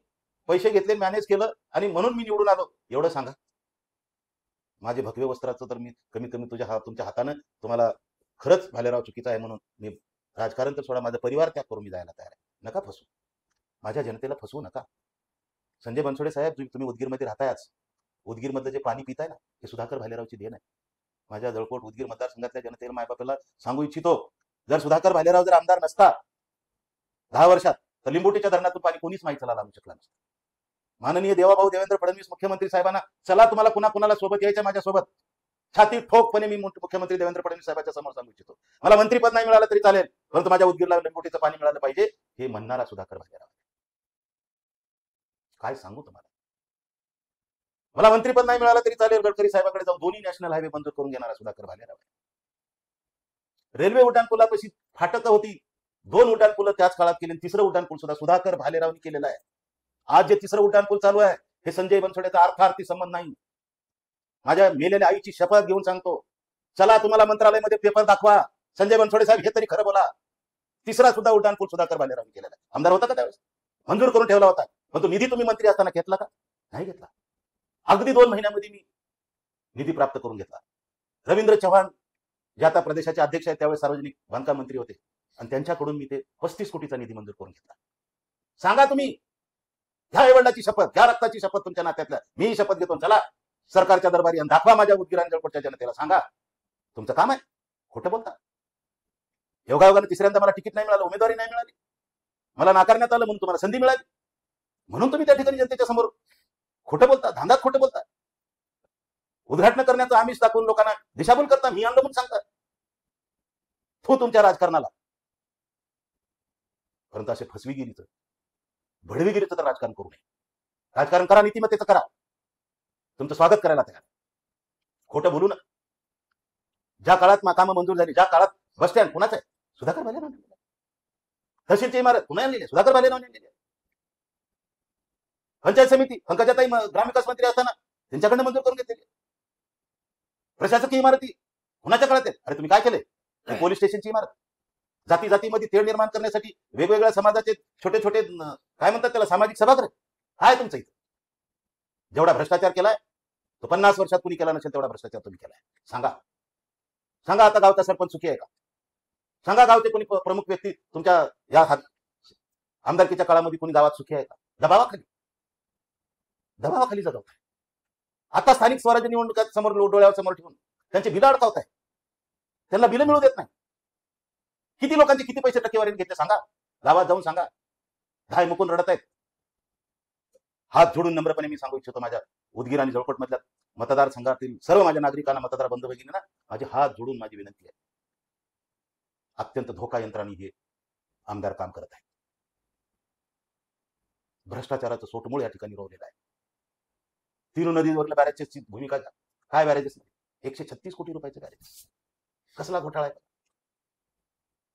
पैसे घेतले, मॅनेज केलं आणि म्हणून मी निवडून आलो, एवढं सांगा. माझे भगवे वस्त्राचं तर मी कमीत कमी तुमच्या हातानं तुम्हाला खरंच भालेराव चुकीचा आहे म्हणून मी राजकारण तर सोडा, माझा परिवार त्याग करून मी जायला तयार आहे. नका फसू, माझ्या जनतेला फसवू नका. संजय बनसोडे साहेब, तुम्ही उदगीरमध्ये राहतायच, उदगीरमधलं जे पाणी पिताय ना हे सुधाकर भालेरावची देण आहे. माझ्या जळकोट उदगीर मतदारसंघातल्या जनतेला, मायबापाला सांगू इच्छितो, जर सुधाकर भालेराव जर आमदार नसता 10 वर्षात तर लिंबोटीच्या धरणातून पाणी कोणीच माहितीला लागू शकला नसतं. माननीय देवाभाऊ देवेंद्र फडणवीस मुख्यमंत्री साहेबांना, चला तुम्हाला कुणाला सोबत यायचं माझ्यासोबत, छाती ठोकपणे मी मुख्यमंत्री देवेंद्र फडणवीस साहेबांच्या समोर सांगू इच्छितो, मला मंत्रीपद नाही मिळालं तरी चालेल, परंतु माझ्या उदगीरला लिंबोटीचं पाणी मिळालं पाहिजे, हे म्हणणारा सुधाकर भालेराव. काय सांगू तुम्हाला, मला मंत्रीपद नाही मिळालं तरी चालेल, गडकरी साहेबांकडे जाऊन दोन्ही नॅशनल हायवे मंजूर करून घेणारा सुधाकर भालेराव. रेल्वे उड्डाणपुलापाशी फाटक होती, 2 उड्डाणपूल त्याच काळात केले, 3रं उड्डाणपूल सुद्धा सुधाकर भालेरावनी केलेलं आहे. आज जे 3रं उड्डाणपूल चालू आहे हे संजय बनसोडेचा अर्थार्थी संबंध नाही. माझ्या मेलेल्या आईची शपथ घेऊन सांगतो, चला तुम्हाला मंत्रालयामध्ये पेपर दाखवा, संजय बनसोडे साहेब हे तरी खरं बोला, 3रा सुद्धा उड्डाणपूल सुधाकर भालेरावनी केलेला आहे. आमदार होता का त्यावेळेस, मंजूर करून ठेवला होता, पण तो निधी तुम्ही मंत्री असताना घेतला का? नाही घेतला. अगदी 2 महिन्यामध्ये मी निधी प्राप्त करून घेतला. रवींद्र चव्हाण जे आता प्रदेशाचे अध्यक्ष आहेत त्यावेळेस सार्वजनिक बांधकाम मंत्री होते, आणि त्यांच्याकडून मी ते 35 कोटीचा निधी मंजूर करून घेतला. सांगा तुम्ही, घ्या आईवडिलाची शपथ, घ्या रक्ताची शपथ तुमच्या नात्यातल्या, मी शपथ घेतो, चला सरकारच्या दरबारी आणि दाखवा माझ्या उदगीर जळकोटच्या जनतेला, सांगा तुमचं काम आहे. खोटं बोलता. योगायोगाने तिसऱ्यांदा मला तिकीट नाही मिळालं, उमेदवारी नाही मिळाली, मला नाकारण्यात आलं, म्हणून तुम्हाला संधी मिळाली, म्हणून तुम्ही त्या ठिकाणी जनतेच्या समोर खोटं बोलता, धांदात खोटं बोलता, उद्घाटन करण्याचं आमिष दाखवून लोकांना दिशाभूल करता, मी आणलं म्हणून सांगता. तो तुमच्या राजकारणाला. परंतु असे फसवीगिरीचं, भडवीगिरीचं तर राजकारण करू नये. राजकारण करा, नीतिमत्तेचं करा, तुमचं स्वागत करायला तयार. खोटं बोलू नका. ज्या काळात कामं मंजूर झाली, ज्या काळात बस स्टँड कुणाचं आहे? सुधाकर भाले नाव लिहिलेलं. तहसीलची इमारत पुन्हा आणलेली, सुधाकर भाले नाव लिहिलेली. पंचायत समिती पंकजाताई ग्रामविकास मंत्री असताना त्यांच्याकडनं मंजूर करून घेतलेली. प्रशासकीय इमारती कुणाच्या काळात आहेत? अरे तुम्ही काय केलंय? पोलीस स्टेशनची इमारत, जाती जातीमध्ये तेढ निर्माण करण्यासाठी वेगवेगळ्या समाजाचे छोटे छोटे काय म्हणतात त्याला, सामाजिक सभागृह काय तुमचं इथं? जेवढा भ्रष्टाचार केलाय तो 50 वर्षात कुणी केला नसेल तेवढा भ्रष्टाचार तुम्ही केलाय. सांगा, सांगा आता गावचा सरपंच सुखी आहे का? सांगा गावचे कोणी प्रमुख व्यक्ती तुमच्या या आमदारकीच्या काळामध्ये कोणी गावात सुखी आहे का? दबावाखाली, दबावाखाली जगवताय. आता स्थानिक स्वराज्य निवडणुकात समोर डोळ्यावर समोर ठेवून त्यांचे बिलं अडकावताय, त्यांना बिलं मिळू देत नाही. किती लोकांचे किती पैसे टक्केवारीने घेतले सांगा, गावात जाऊन सांगा. धाय मुकून रडत आहेत. हात जोडून नम्रपणे मी सांगू इच्छितो, माझ्या उदगीर आणि जळकोट मधल्या मतदारसंघातील सर्व माझ्या नागरिकांना, मतदार बंधू भगिनींना माझे हात जोडून माझी विनंती आहे. अत्यंत धोका यंत्राने हे आमदार काम करत आहे. भ्रष्टाचाराचं सोटमूळ या ठिकाणी रोवलेलं आहे. तीन नदीवरल्या बॅरेजची भूमिका काय, बॅरेजेस 136 कोटी रुपयाचे बॅरेजेस, कसला घोटाळा आहे?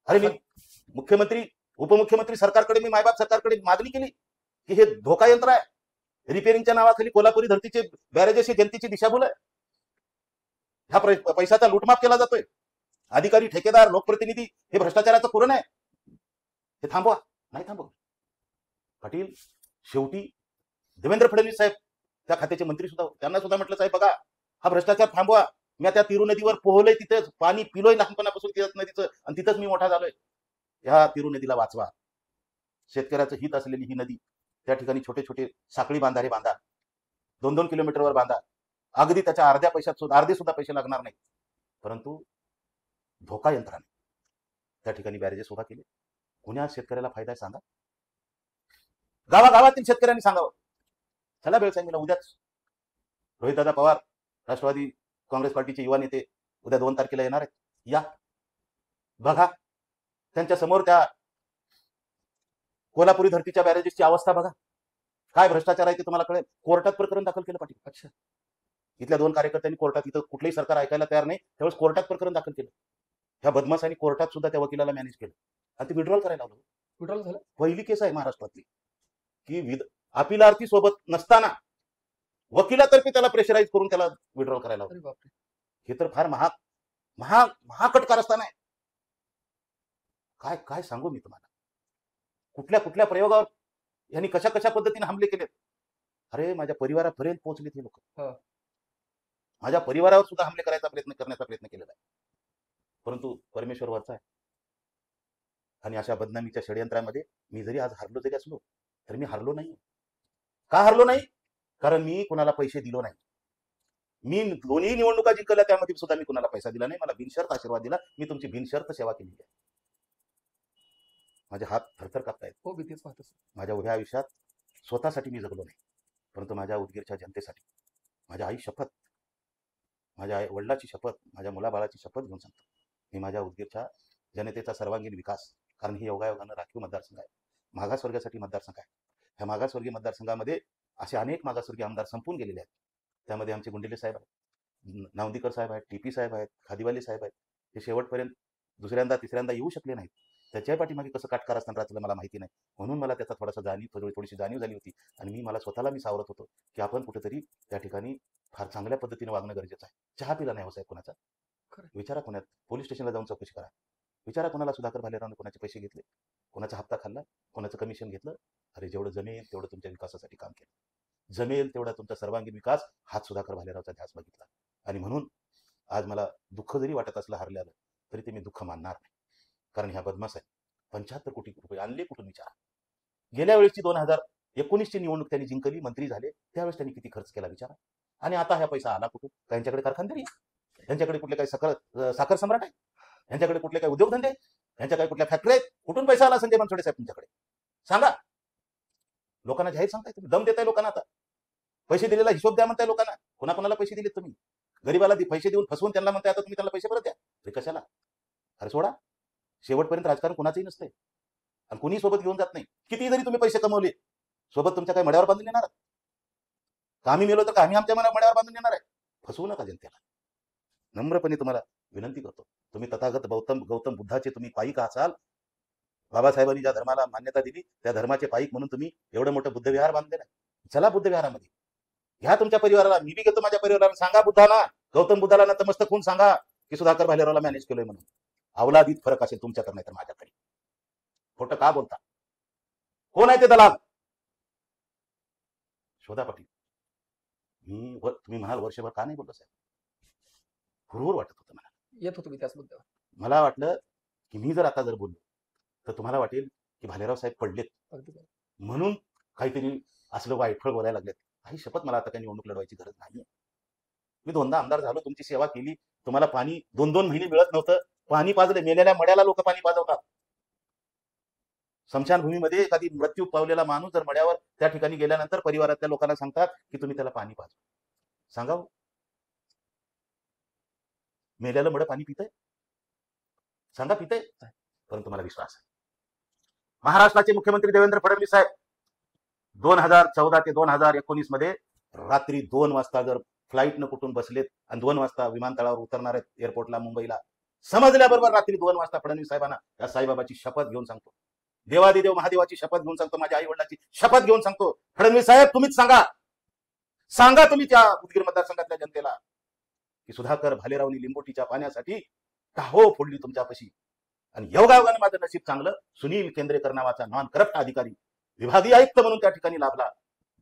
अरे मी मुख्यमंत्री उपमुख्यमंत्री सरकारकडे, मी मायबाप सरकारकडे मागणी केली की हे धोका यंत्र आहे, रिपेअरिंगच्या नावाखाली कोल्हापुरी धरतीचे बॅरेजेस ही जनतेची दिशाभूल आहे. ह्या पैशाचा लुटमाप केला जातोय. अधिकारी, ठेकेदार, लोकप्रतिनिधी हे भ्रष्टाचाराचं पुरण आहे. हे थांबवा. नाही थांबवा पाटील. शेवटी देवेंद्र फडणवीस साहेब त्या खात्याचे मंत्री सुद्धा होते, त्यांना सुद्धा म्हटलं साहेब बघा हा भ्रष्टाचार थांबवा. मी त्या तिरू नदीवर पोहलोय, तिथेच पाणी पिलोय लहानपणापासून तिथंच नदीचं, आणि तिथंच मी मोठा झालोय. ह्या तिरू नदीला वाचवा. शेतकऱ्याचं हित असलेली ही नदी, त्या ठिकाणी छोटे छोटे साखळी बांधारे बांधा, 2-2 किलोमीटरवर बांधा. अगदी त्याच्या अर्ध्या पैशात अर्धे सुद्धा पैसे लागणार नाही. परंतु धोका यंत्राने त्या ठिकाणी बॅरेजेस उभा केले. कुण्या शेतकऱ्याला फायदा आहे सांगा? गावागावातील शेतकऱ्यांनी सांगावं. चला बेळसांगीला उद्याच रोहितदादा पवार, राष्ट्रवादी काँग्रेस पार्टीचे युवा नेते उद्या 2 तारखेला येणार आहेत. या बघा त्यांच्या समोर त्या कोल्हापुरी धरतीच्या बॅरेजेसची अवस्था बघा. काय भ्रष्टाचार आहे ते तुम्हाला कळेल. कोर्टात प्रकरण दाखल केलं पाटील. अच्छा, इथल्या 2 कार्यकर्त्यांनी कोर्टात, इथं कुठलंही सरकार ऐकायला तयार नाही त्यावेळेस कोर्टात प्रकरण दाखल केलं. ह्या बदमाशांनी कोर्टात सुद्धा त्या वकिलाला मॅनेज केलं आणि ते विड्रॉल करायला लावलं. विड्रॉल झालं. पहिली केस आहे महाराष्ट्रातली की अपिलार्थी सोबत नसताना वकिलातर्फे त्याला प्रेशराईज करून त्याला विड्रॉल करायला लावलं. अरे बापरे. हे तर फार महाकटकार असताना आहे. काय काय सांगू मी तुम्हाला, कुठल्या कुठल्या प्रयोगावर यांनी कशा कशा पद्धतीने हमले केलेत. अरे माझ्या परिवारापर्यंत पोहोचलेत हे लोक. माझ्या परिवारावर सुद्धा हमले करण्याचा प्रयत्न केलेला आहे. परंतु परमेश्वर वरचा आहे. आणि अशा बदनामीच्या षडयंत्रामध्ये मी जरी आज हारलो जरी असलो तर मी हारलो नाही. का हारलो नाही? कारण मी कुणाला पैसे दिलो नाही. मी दोन्ही निवडणुका जिंकल्या त्यामध्ये सुद्धा मी कुणाला पैसा दिला नाही. मला बिनशर्त आशीर्वाद दिला. मी तुमची बिनशर्त सेवा केली आहे. माझे हात थरथर कापतायत. हो, भीतीच वाटत. माझ्या उभ्या आयुष्यात स्वतःसाठी मी जगलो नाही, परंतु माझ्या उदगीरच्या जनतेसाठी, माझ्या आई शपथ, माझ्या आई वडिलाची शपथ, माझ्या मुलाबाळाची शपथ घेऊन सांगतो, मी माझ्या उदगीरच्या जनतेचा सर्वांगीण विकास, कारण ही योगायोगानं राखीव मतदारसंघ आहे, मागासवर्गासाठी मतदारसंघ आहे. ह्या मागासवर्गीय मतदारसंघामध्ये असे अनेक मागासवर्गीय आमदार संपून गेलेले आहेत. त्यामध्ये आमचे गुंडेले साहेब आहेत, नावंदीकर साहेब आहेत, टीपी साहेब आहेत, खादीवाले साहेब आहेत. हे शेवटपर्यंत दुसऱ्यांदा तिसऱ्यांदा येऊ शकले नाहीत. त्याच्या पाठीमागे कसं काटकार असताना राहतं मला माहिती नाही. म्हणून मला त्याचा थोडीशी जाणीव झाली होती. आणि मी स्वतःला सावरत होतो की आपण कुठेतरी त्या ठिकाणी फार चांगल्या पद्धतीने वागणं गरजेचं आहे. चहा पिला नाही हो साहेब कोणाचा. विचारा कोणात, पोलीस स्टेशनला जाऊन चौकशी करा. विचारा कोणाला सुधाकर भालेरावने कोणाचे पैसे घेतले, कोणाचा हप्ता खाल्ला, कोणाचं कमिशन घेतलं. अरे जेवढं जमेल तेवढं तुमच्या विकासासाठी काम केलं. जमेल तेवढा तुमचा सर्वांगीण विकास हाच सुधाकर भालेरावचा ध्यास बघितला. आणि म्हणून आज मला दुःख जरी वाटत असलं हरल्यानं तरी ते मी दुःख मानणार नाही. कारण ह्या बदमाशाने 75 कोटी रुपये आणले कुठून विचारा. गेल्या वेळेसची 2019ची निवडणूक त्यांनी जिंकली, मंत्री झाले, त्यावेळेस त्यांनी किती खर्च केला विचारा. आणि आता हा पैसा आला कुठून? त्यांच्याकडे कारखानदारी आहे? यांच्याकडे कुठले काही साखर सम्राट आहे? यांच्याकडे कुठले काही उद्योगधंदे आहेत? यांच्याकडे कुठल्या फॅक्टरी आहेत? कुठून पैसा आला संजय बनसोडे साहेब तुमच्याकडे? सांगा. लोकांना जाहीर सांगताय तुम्ही, दम देताय लोकांना. आता पैसे दिलेला हिशोब द्या म्हणताय लोकांना. कोणाकोणाला पैसे दिलेत तुम्ही? गरीबाला पैसे देऊन फसवून त्यांना म्हणताय आता तुम्ही त्यांना पैसे परत द्या. ते कशाला? अरे सोडा. शेवटपर्यंत राजकारण कोणाचंही नसतंय आणि कोणी सोबत घेऊन जात नाही. किती जरी तुम्ही पैसे कमवले, सोबत तुमच्या काही मड्यावर बांधून येणार? का आम्ही मेलो तर का आम्ही आमच्या मड्यावर बांधून येणार आहे? फसवू नका जनतेला. नम्रपणे तुम्हाला विनंती करतो. तुम्ही तथागत गौतम बुद्धाचे तुम्ही पाईक असाल. बाबासाहेबांनी ज्या धर्माला मान्यता दिली त्या धर्माचे पाईक म्हणून तुम्ही एवढं मोठं बुद्ध विहार बांधले नाही. चला बुद्ध विहारामध्ये घ्या तुमच्या परिवाराला. मी बी घेतो माझ्या परिवाराला. सांगा बुद्धाला, गौतम बुद्धाला नतमस्तक होऊन सांगा की सुधाकर भालेरावला मॅनेज केलोय म्हणून. अवलादीत फरक असेल तुमच्याकडे नाही तर माझ्याकडे. खोटं का बोलता? कोण आहे ते दलाल? शोधा पाटील. तुम्ही म्हणाल वर्षभर का नाही बोललो साहेब? हुरहुर वाटत होतं मला. येत होतो मी त्याच मुद्द्यावर. मला वाटलं की मी जर आता बोललो तर तुम्हाला वाटेल की भालेराव साहेब पडलेत अगदी बरोबर. म्हणून काहीतरी असलं वाईटफळ बोलायला लागलेत. काही शपथ मला आता काही निवडणूक लढवायची गरज नाही. मी 2दा आमदार झालो, तुमची सेवा केली. तुम्हाला पाणी 2-2 महिने मिळत नव्हतं, पाणी पाजले. मेलेल्या मड्याला लोक पाणी पाजवतात. स्मशानभूमीमध्ये एखादी मृत्यू पावलेला माणूस जर मड्यावर त्या ठिकाणी गेल्यानंतर परिवारातल्या लोकांना सांगतात की तुम्ही त्याला पाणी पाजवा. सांगाव, मेल्याला मड पाणी पितंय? सांगा पितंय? परंतु मला विश्वास आहे महाराष्ट्राचे मुख्यमंत्री देवेंद्र फडणवीस साहेब 2014 ते 2019 मध्ये रात्री 2 वाजता जर फ्लाईटनं कुठून बसलेत आणि 2 वाजता विमानतळावर उतरणार आहेत एअरपोर्टला मुंबईला, समजल्याबरोबर रात्री 2 वाजता फडणवीस साहेबांना या साईबाबाची शपथ घेऊन सांगतो, देवादिदेव महादेवाची शपथ घेऊन सांगतो, माझ्या आई वडिलांची शपथ घेऊन सांगतो, फडणवीस साहेब तुम्हीच सांगा तुम्ही त्या उदगीर मतदारसंघातल्या जनतेला की सुधाकर भालेरावनी लिंबोटीच्या पाण्यासाठी टाहो फोडली तुमच्यापाशी. आणि योगायोगाने माझं नशीब चांगलं, सुनील केंद्रेकर नावाचा नॉन करप्ट अधिकारी विभागीय आयुक्त म्हणून त्या ठिकाणी लाभला.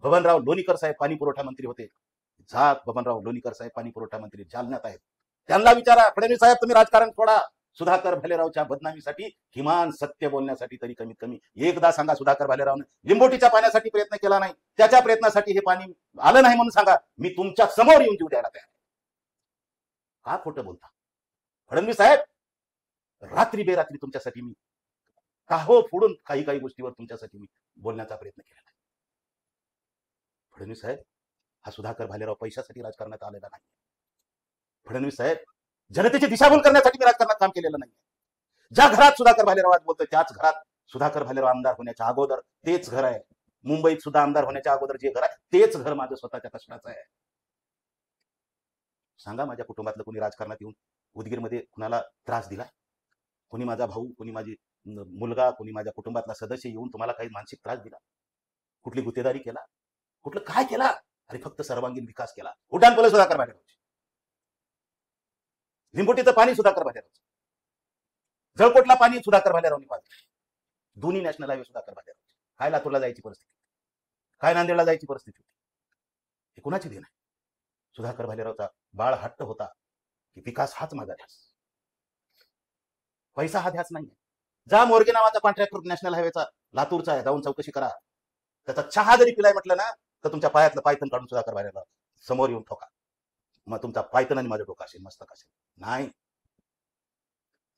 बबनराव लोणीकर साहेब पाणी पुरवठा मंत्री होते. बबनराव लोणीकर साहेब पाणी पुरवठा मंत्री जालन्यात आहेत. त्यांना विचारा, फडणवीस साहेब तुम्ही राजकारण सोडा, सुधाकर भालेरावच्या बदनामीसाठी किमान सत्य बोलण्यासाठी तरी कमीत कमी एकदा सांगा. सुधाकर भालेरावने लिंबोटीच्या पाण्यासाठी प्रयत्न केला नाही, त्याच्या प्रयत्नासाठी हे पाणी आलं नाही म्हणून सांगा. मी तुमच्या समोर येऊन जीव द्यायला तयार. का खोटं बोलता फडणवीस साहेब? रात्री बेरात्री तुमच्यासाठी मी टाहो फोडून काही गोष्टीवर तुमच्यासाठी मी बोलण्याचा प्रयत्न केला नाही. फडणवीस साहेब, हा सुधाकर भालेराव पैशासाठी राजकारणात आलेला नाही. फडणवीस साहेब, जनतेची दिशाभूल करण्यासाठी मी राजकारणात काम केलेलं नाही. ज्या घरात सुधाकर भालेराव आज बोलतोय त्याच घरात सुधाकर भालेराव आमदार होण्याच्या अगोदर तेच घर आहे. मुंबईत सुद्धा आमदार होण्याच्या अगोदर जे घर आहे तेच घर माझं स्वतःच्या कष्टाचं आहे. सांगा, माझ्या कुटुंबातलं कोणी राजकारणात येऊन उदगीरमध्ये कुणाला त्रास दिला? कोणी माझा भाऊ, कोणी माझी मुलगा, कोणी माझ्या कुटुंबातला सदस्य येऊन तुम्हाला काही मानसिक त्रास दिला? कुठली गुत्तेदारी केला? कुठलं काय केला? अरे फक्त सर्वांगीण विकास केला. उड्डाण पोले सुधाकर भालेरावचे, लिंबोटीचं पाणी सुधाकर भालेरावचं, जळकोटला पाणी सुधाकर भालेरावनी पाजलं, दोन्ही नॅशनल हायवे सुधाकर भालेरावचे. काय लातूरला जायची परिस्थिती, काय नांदेडला जायची परिस्थिती होती, हे कुणाची देण आहे? सुधाकर भालेरावचा बाळ हट्ट होता की विकास हाच माझा ध्यास, पैसा हा ध्यास नाहीये. जा मोरगे नावाचा कॉन्ट्रॅक्टर नॅशनल हायवेचा लातूरचा आहे, जाऊन चौकशी करा. त्याचा चहा जरी पिलाय म्हटलं ना तर तुमच्या पायातलं पायथन काढून सुधाकर भालेराव समोर येऊन ठोका. मग तुमचा पायथन आणि माझं डोकं असेल, मस्तक असेल. नाही,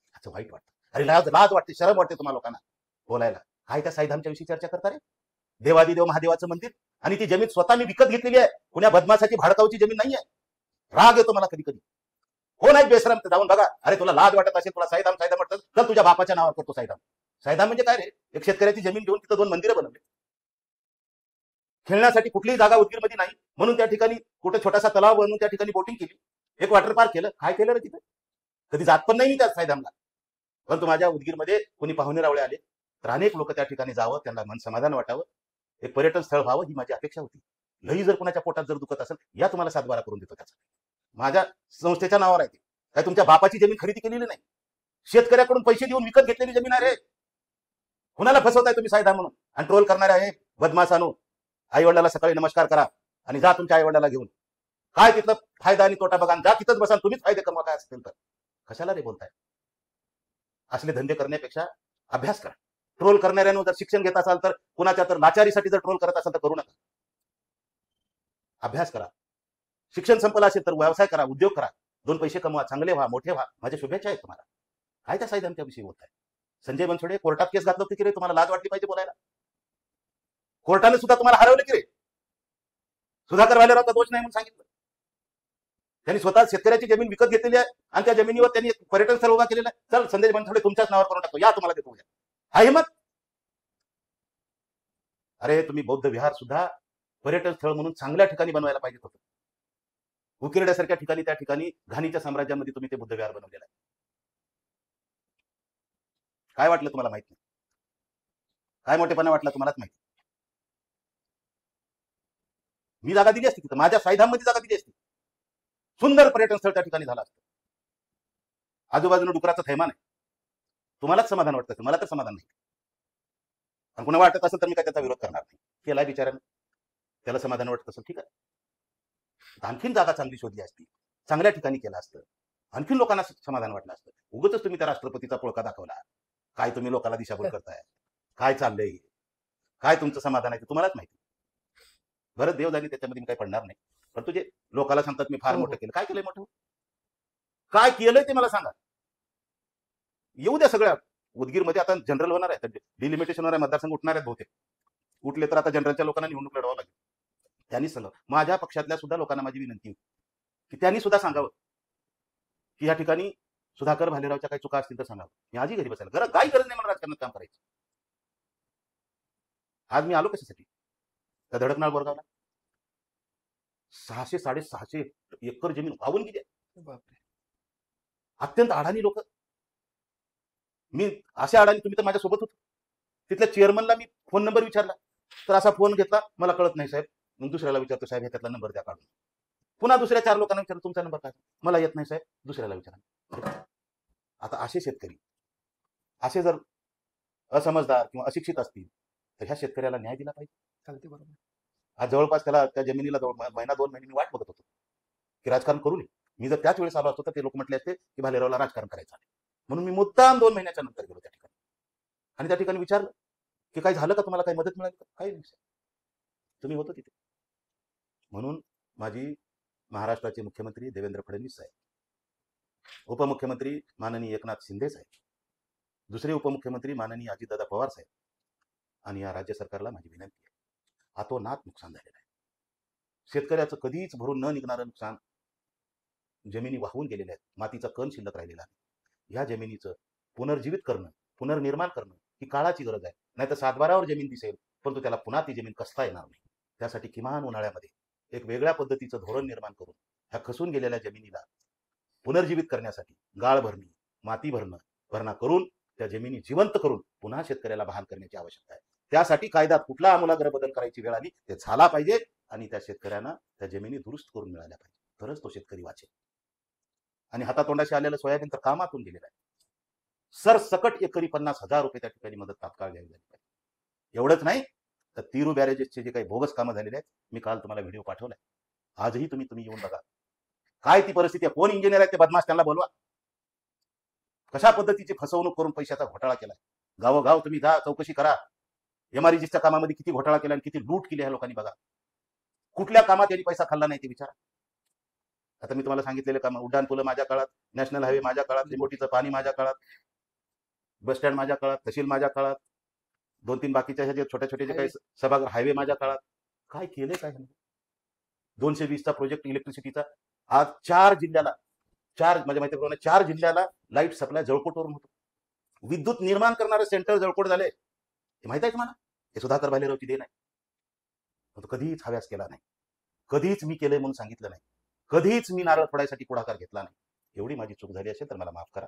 ह्याचं वाईट वाटतं. अरे लाज वाटते, शरम वाटते तुम्हाला लोकांना बोलायला. काय त्या साईधामच्या विषयी चर्चा करता रे? देवादिदेव महादेवाचं मंदिर आणि ती जमीन स्वतः मी विकत घेतलेली आहे. कुण्या बदमाशाची भाडकावची जमीन नाहीये. राग येतो मला कधी कधी. कोण आहे बेशरम? जाऊन बघा. अरे तुला लाज वाटत असेल, तुला साईधाम वाटतं, तर तुझ्या बापाच्या नावावर करतो साईधाम म्हणजे काय रे? एक शेतकऱ्याची जमीन घेऊन तिथं 2 मंदिरं बनवली. खेळण्यासाठी कुठलीही जागा उदगीरमध्ये नाही म्हणून त्या ठिकाणी कुठे छोटासा तलाव बनवून त्या ठिकाणी बोटिंग केली, एक वॉटर पार्क केलं. काय केलं रे तिथं? कधी जात पण नाही त्या साईधामला. परंतु माझ्या उदगीरमध्ये कोणी पाहुणे रावळे आले तर अनेक लोक त्या ठिकाणी जावं, त्यांना मन समाधान वाटावं, एक पर्यटन स्थळ व्हावं ही माझी अपेक्षा होती. लई जर कोणाच्या पोटात जर दुखत असेल, या तुम्हाला 7-12 करून देतो. त्याचा माझ्या संस्थेच्या नावावर आहे. काय तुमच्या बापाची जमीन खरेदी केलेली नाही, शेतकऱ्याकडून पैसे देऊन विकत घेतलेली जमीन आहे रे. कुणाला फसवताय तुम्ही साईधाम म्हणून? आणि ट्रोल करणारे आहे बदमाशानो. आई वडिलाला सकाळी नमस्कार करा आणि जा तुमच्या आई वडिलाला घेऊन. काय तिथलं फायदा आणि तोटा बघा, जा तिथंच बसा, तुम्हीच फायदे कमवा काय असतील तर. कशाला रे बोलताय? असले धंदे करण्यापेक्षा अभ्यास करा. ट्रोल करणाऱ्यांवर जर शिक्षण घेत असाल तर कुणाच्या तर लाचारीसाठी जर ट्रोल करत असाल तर करू नका. अभ्यास करा. शिक्षण संपलं असेल तर व्यवसाय करा, उद्योग करा, 2 पैसे कमवा, चांगले व्हा, मोठे व्हा. माझ्या शुभेच्छा आहेत तुम्हाला. काय त्या साहेबांच्या विषयी बोलताय? संजय बनसोडे कोर्टात केस घातलं होतं की रे? तुम्हाला लाज वाटली पाहिजे बोलायला. कोर्टाने सुद्धा तुम्हाला हरवलं की रे? सुधाकर भालेरावचा दोष नाही म्हणून सांगितलं. त्यांनी स्वतः शेतकऱ्याची जमीन विकत घेतलेली आहे आणि त्या जमिनीवर त्यांनी एक पर्यटन स्थळ उभा केलेलं आहे. चल संजय बनसोडे तुमच्याच नावावर करून टाकतो, या तुम्हाला देतो. हा हिंमत? अरे तुम्ही बौद्ध विहार सुद्धा पर्यटन स्थळ म्हणून चांगल्या ठिकाणी बनवायला पाहिजे होतं. उकिरड्यासारख्या ठिकाणी, त्या ठिकाणी घाणीच्या साम्राज्यामध्ये तुम्ही ते बुद्ध विहार बनवलेलं आहे. काय वाटलं तुम्हाला माहित नाही? काय मोठेपणा वाटला तुम्हालाच माहिती. मी जागा दिली असती तिथं, माझ्या साईधाममध्ये जागा दिली असती. सुंदर पर्यटन स्थळ त्या ठिकाणी झालं असतं. आजूबाजूला डुकराचं थैमान आहे. तुम्हालाच समाधान वाटतं असेल, मला तर समाधान नाही. आणि कुणा वाटत असेल तर मी काय त्याचा विरोध करणार नाही. केलाय बिचारानं, त्याला समाधान वाटत असेल ठीक आहे. आणखीन जागा चांगली शोधली असती, चांगल्या ठिकाणी केलं असतं, आणखीन लोकांना समाधान वाटलं असतं. उगाच तुम्ही त्या राष्ट्रपतीचा पोळका दाखवला. काय तुम्ही लोकांना दिशाभूल करताय? काय चाललंय? काय तुमचं समाधान आहे ते तुम्हालाच माहिती. बरं देव जाणे, त्याच्यामध्ये मी काही पडणार नाही. पण तुझे लोकांना सांगतात मी फार हो, हो. मोठं केलं. काय केलंय मोठं? काय केलंय ते मला सांगा. येऊ द्या सगळ्या. उदगीरमध्ये आता जनरल होणार आहे, डिलिमिटेशन होणार आहे, मतदारसंघ उठणार आहेत बहुतेक. उठले तर आता जनरलच्या लोकांना निवडणूक लढवावं लागेल. त्यांनी सांगावं. माझ्या पक्षातल्या सुद्धा लोकांना माझी विनंती की त्यांनी सुद्धा सांगावं की या ठिकाणी सुधाकर भालेरावच्या काही चुका असतील तर सांगावं. मी आजही घरी बसायला काही गरज नाही मला राजकारणात काम करायचं. आज मी आलो कशासाठी? त्या धडकनाळ बोरगावला 600-650 एकर जमीन वाहून गेली. बापरे. अत्यंत अडाणी लोक. मी असे अडाणी, तुम्ही तर माझ्यासोबत होतो. तिथल्या चेअरमनला मी फोन नंबर विचारला तर असा फोन घेतला, मला कळत नाही साहेब. मग दुसऱ्याला विचारतो, साहेब ह्याच्यातला नंबर द्या काढून. पुन्हा दुसऱ्या 4 लोकांना विचारतो, तुमचा नंबर काय? मला येत नाही साहेब, दुसऱ्याला विचारा. आता असे शेतकरी, असे जर असमजदार किंवा अशिक्षित असतील तर ह्या शेतकऱ्याला न्याय दिला पाहिजे. अगदी बरोबर. आज जवळपास त्याला त्या जमिनीला महिना 2 महिने मी वाट बघत होतो की राजकारण करू नये. मी जर त्याच वेळेस आलो असतो तर ते लोक म्हटले असते की भालेरावला राजकारण करायचं आहे. म्हणून मी मुद्दाम 2 महिन्याच्या नंतर गेलो त्या ठिकाणी आणि त्या ठिकाणी विचारलं की काय झालं का, तुम्हाला काही मदत मिळाली का? काही नाही, तुम्ही होतो तिथे. म्हणून माझी महाराष्ट्राचे मुख्यमंत्री देवेंद्र फडणवीस साहेब, उपमुख्यमंत्री माननीय एकनाथ शिंदे साहेब, दुसरे उपमुख्यमंत्री माननीय अजितदादा पवार साहेब आणि या राज्य सरकारला माझी विनंती आहे. अतोनात नुकसान झालेलं आहे. शेतकऱ्याचं कधीच भरून न निघणारं नुकसान. जमिनी वाहून गेलेल्या आहेत, मातीचा कण शिल्लक राहिलेला आहे. या जमिनीचं पुनर्जीवित करणं, पुनर्निर्माण करणं ही काळाची गरज आहे. नाहीतर सातबारावर जमीन दिसेल परंतु त्याला पुन्हा ती जमीन कसता येणार नाही. त्यासाठी किमान उन्हाळ्यामध्ये एक वेगळ्या पद्धतीचं धोरण निर्माण करून ह्या खसून गेलेल्या जमिनीला पुनर्जीवित करण्यासाठी गाळ भरणी, माती भरणा करून त्या जमिनी जिवंत करून पुन्हा शेतकऱ्याला बहाल करण्याची आवश्यकता आहे. त्यासाठी कायद्यात कुठला आमूलाग्र बदल करायची वेळ आली ते झाला पाहिजे आणि त्या शेतकऱ्यांना त्या जमिनी दुरुस्त करून मिळाल्या पाहिजे. तरच तो शेतकरी वाचेल. आणि हातातोंडाशी आलेलं सोयाबीन तर कामातून गेलेलं आहे. सरसकट एकरी 50,000 रुपये त्या ठिकाणी मदत तात्काळ द्यावी लागली पाहिजे. एवढंच नाही तर तिरू बॅरेजेसचे जे काही बोगस कामं झालेले आहेत, मी काल तुम्हाला व्हिडिओ पाठवलाय. आजही तुम्ही येऊन बघा काय ती परिस्थिती आहे. कोण इंजिनियर आहे ते बदमाश, त्यांना बोलवा. कशा पद्धतीची फसवणूक करून पैशाचा घोटाळा केलाय. गावोगाव तुम्ही जा, चौकशी करा. एमआरजीच्या कामामध्ये किती घोटाळा केला आणि किती लूट केली ह्या लोकांनी बघा. कुठल्या कामात यांनी पैसा खाल्ला नाही ते विचारा. आता मी तुम्हाला सांगितलेले काम, उड्डाण पुलं माझ्या काळात, नॅशनल हायवे माझ्या काळात, लिंबोटीचं पाणी माझ्या काळात, बस स्टँड माझ्या काळात, तहसील माझ्या काळात, 2-3 बाकीच्या ह्या छोट्या छोट्या जे काही सभागृह हायवे माझ्या काळात. काय केलंय काय? 220चा प्रोजेक्ट इलेक्ट्रिसिटीचा आज 4 जिल्ह्याला, 4 माझ्या माहितीप्रमाणे 4 जिल्ह्याला लाईट सप्लाय जळकोटवरून होतो. विद्युत निर्माण करणारे सेंटर जळकोट झाले. हे माहित आहे तुम्हाला? हे सुधाकर भालेरावची देण आहे. कधीच हव्यास केला नाही, कधीच मी केलंय म्हणून सांगितलं नाही, कधीच मी नारळ फोडायसाठी पुढाकार घेतला नाही. एवढी माझी चूक झाली असेल तर मला माफ करा.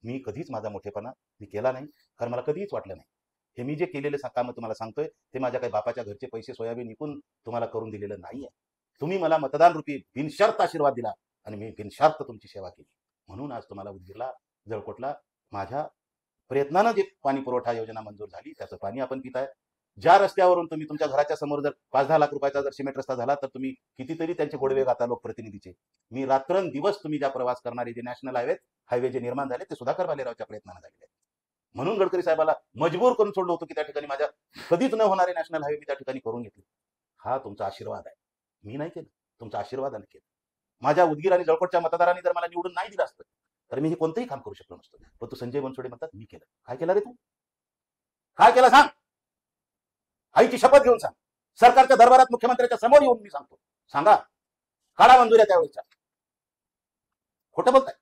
मी कधीच माझा मोठेपणा मी केला नाही, कारण मला कधीच वाटलं नाही. हे मी जे केलेले कामं तुम्हाला सांगतोय ते माझ्या काही बापाच्या घरचे पैसे सोयाबीन विकून तुम्हाला करून दिलेलं नाहीये. तुम्ही मला मतदान रूपी बिनशर्त आशीर्वाद दिला आणि मी बिनशर्त तुमची सेवा केली. म्हणून आज तुम्हाला उदगीरला, जळकोटला माझ्या प्रयत्नानं जे पाणी पुरवठा योजना मंजूर झाली त्याचं पाणी आपण पिताय. ज्या रस्त्यावरून तुम्ही तुमच्या घराच्या समोर जर 5-10 लाख रुपयाचा जर सिमेंट रस्ता झाला तर तुम्ही कितीतरी त्यांचे गोडवे गाता लोकप्रतिनिधीचे. मी रात्रंदिवस तुम्ही ज्या प्रवास करणारे जे नॅशनल हायवे जे निर्माण झाले ते सुधाकर भालेरावच्या प्रयत्नाने झालेले आहेत. म्हणून गडकरी साहेबाला मजबूर करून सोडलं होतं की त्या ठिकाणी माझ्या कधीच न होणारे नॅशनल हायवे मी त्या ठिकाणी करून घेतले. हा तुमचा आशीर्वाद आहे, मी नाही केलं, तुमचा आशीर्वादाने केलं. माझ्या उदगीर आणि जळकोटच्या मतदारांनी जर मला निवडून नाही दिलं असतं तर मी हे कोणतंही काम करू शकलो नसतो. पण तू संजय बनसोडे म्हणतात मी केलं. काय केलं रे तू? काय केलं सांग? आईची शपथ घेऊन सांग. सरकारच्या दरबारात मुख्यमंत्र्याच्या समोर येऊन मी सांगतो. सांगा, काढा मंजुऱ्या त्यावेळेच्या. खोटं बोलताय,